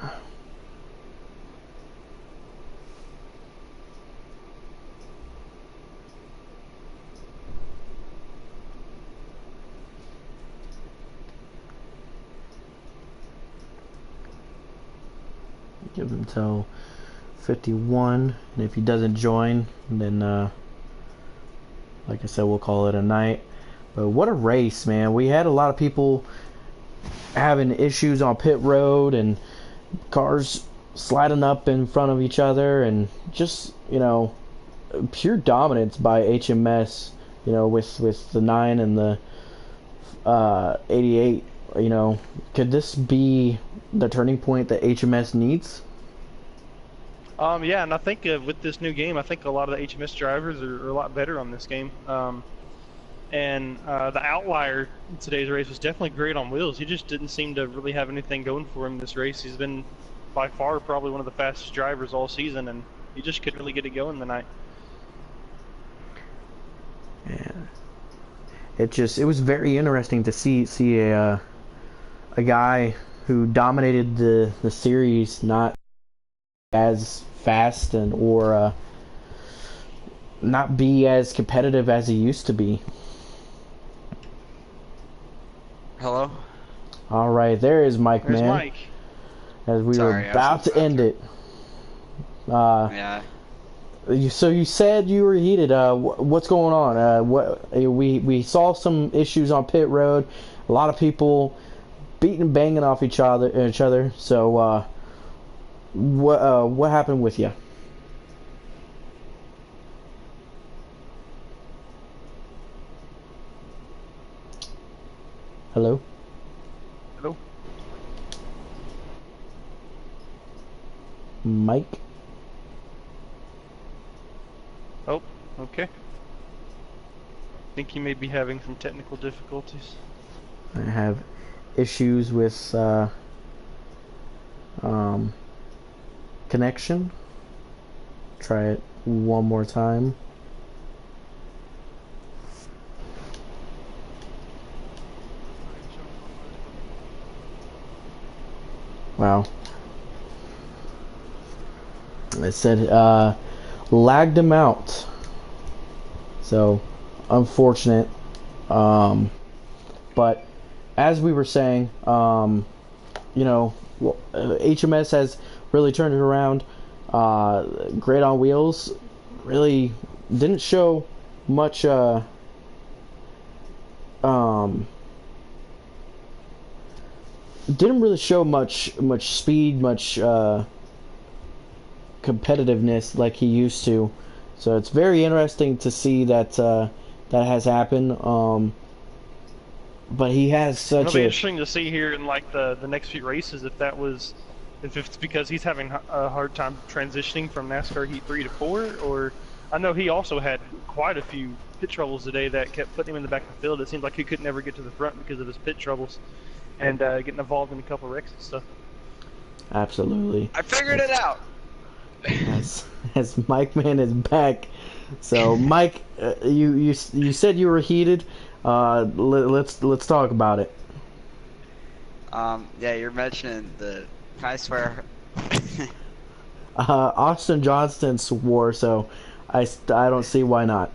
Give him till 51, and if he doesn't join, then like I said, we'll call it a night. But what a race, man. We had a lot of people having issues on pit road and cars sliding up in front of each other, and just, you know, pure dominance by HMS, you know, with the 9 and the 88. You know, could this be the turning point that HMS needs? Yeah, and I think with this new game, I think a lot of the HMS drivers are a lot better on this game. And the outlier in today's race was definitely great on wheels. He just didn't seem to really have anything going for him this race. He's been by far probably one of the fastest drivers all season, and he just couldn't really get it going tonight. Yeah, it was very interesting to see a guy who dominated the series not as fast and or not be as competitive as he used to be. Hello? All right, there is Mike. There's Man. Mike. As we were about to end it. Yeah. So you said you were heated. What's going on? We saw some issues on pit road. A lot of people beating and banging off each other. So what happened with you? Hello? Hello? Mike? Oh, okay. Think you may be having some technical difficulties. I have issues with connection. Try it one more time. Wow. It said lagged him out. So unfortunate. But as we were saying, you know, HMS has really turned it around. Great on wheels. Really didn't show much. Didn't really show much speed, much competitiveness like he used to. So it's very interesting to see that that has happened. But he has such It'll be interesting to see here in like the next few races if it's because he's having a hard time transitioning from NASCAR Heat 3 to 4, or I know he also had quite a few pit troubles today that kept putting him in the back of the field. It seems like he could never get to the front because of his pit troubles and getting involved in a couple of wrecks and stuff. Absolutely. I figured it out. As Mike Man is back. So Mike, you said you were heated. Let's talk about it. Yeah, you're mentioning the. Can I swear? Austin Johnston swore, so I don't see why not.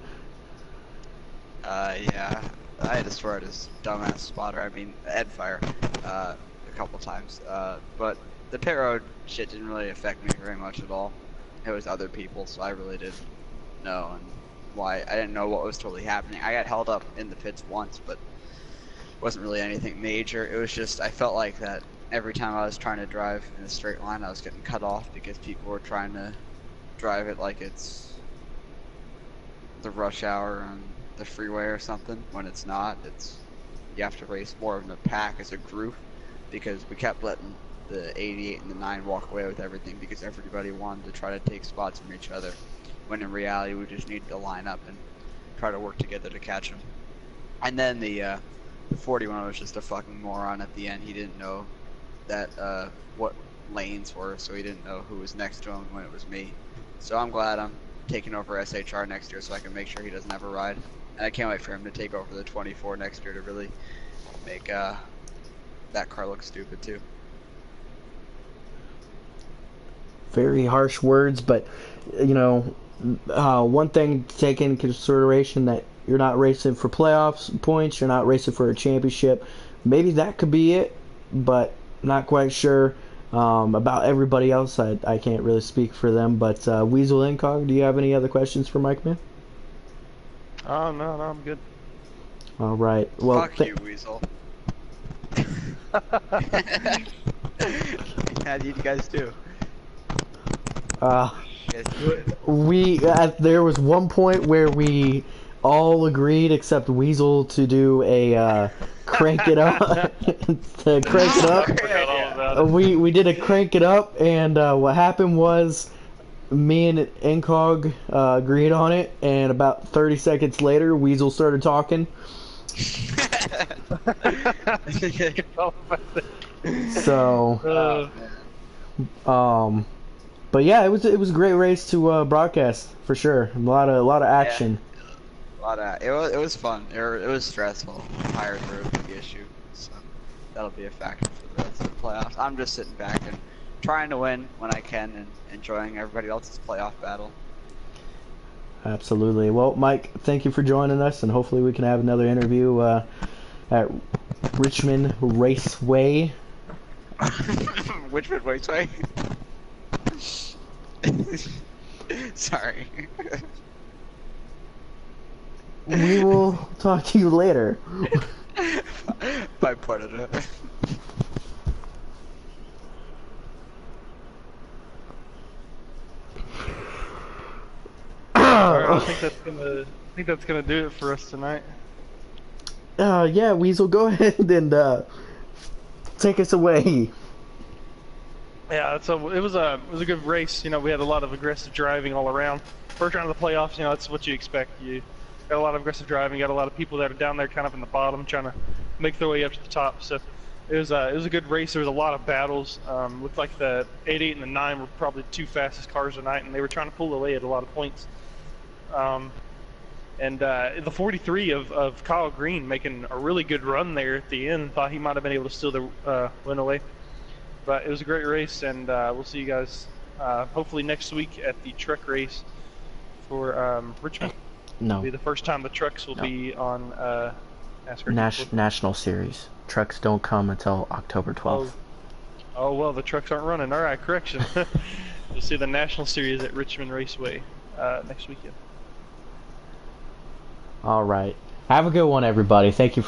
Yeah, I had to swear at his dumbass spotter. I mean, Ed Fire, a couple times. But the pit road shit didn't really affect me very much at all. It was other people, so I really didn't know and why. I didn't know what was totally happening. I got held up in the pits once, but it wasn't really anything major. It was just I felt like that every time I was trying to drive in a straight line, I was getting cut off because people were trying to drive it like it's the rush hour on the freeway or something, when it's not. It's you have to race more in a pack as a group, because we kept letting the 88 and the 9 walk away with everything because everybody wanted to try to take spots from each other, when in reality we just needed to line up and try to work together to catch them. And then the 41 was just a fucking moron at the end. He didn't know that what lanes were, so he didn't know who was next to him when it was me. So I'm glad I'm taking over SHR next year so I can make sure he doesn't ever ride. And I can't wait for him to take over the 24 next year to really make that car look stupid too. Very harsh words, but you know, one thing to take into consideration, that you're not racing for playoffs points, you're not racing for a championship. Maybe that could be it, but not quite sure. About everybody else, I can't really speak for them. But Weasel Incog, do you have any other questions for Mike Man? Oh no, I'm good. All right. Well, fuck you, Weasel. How do you guys do? There was one point where we all agreed except Weasel to do a crank it up. To crank it up. We did a crank it up, and what happened was me and Incog agreed on it, and about 30 seconds later Weasel started talking. So but yeah, it was a great race to broadcast for sure. A lot of action. Yeah. It was fun. It was stressful. Tires were a big issue, so that'll be a factor for the rest of the playoffs. I'm just sitting back and trying to win when I can and enjoying everybody else's playoff battle. Absolutely. Well, Mike, thank you for joining us, and hopefully we can have another interview at Richmond Raceway. Richmond Raceway? Sorry. We will talk to you later. Bye, Predator. I think that's gonna do it for us tonight. Yeah, Weasel, go ahead and take us away. Yeah, so it was a good race. You know, we had a lot of aggressive driving all around. First round of the playoffs, you know, that's what you expect. You got a lot of aggressive driving. Got a lot of people that are down there, kind of in the bottom, trying to make their way up to the top. So it was a good race. There was a lot of battles. Looked like the 88 and the 9 were probably the two fastest cars tonight, and they were trying to pull away at a lot of points. And the 43 of Kyle Green making a really good run there at the end. Thought he might have been able to steal the win away. But it was a great race, and we'll see you guys hopefully next week at the truck race for Richmond. No. It'll be the first time the trucks will be on NASCAR. National Series. Trucks don't come until October 12th. Oh, well, the trucks aren't running. All right, correction. You'll see the National Series at Richmond Raceway next weekend. All right. Have a good one, everybody. Thank you for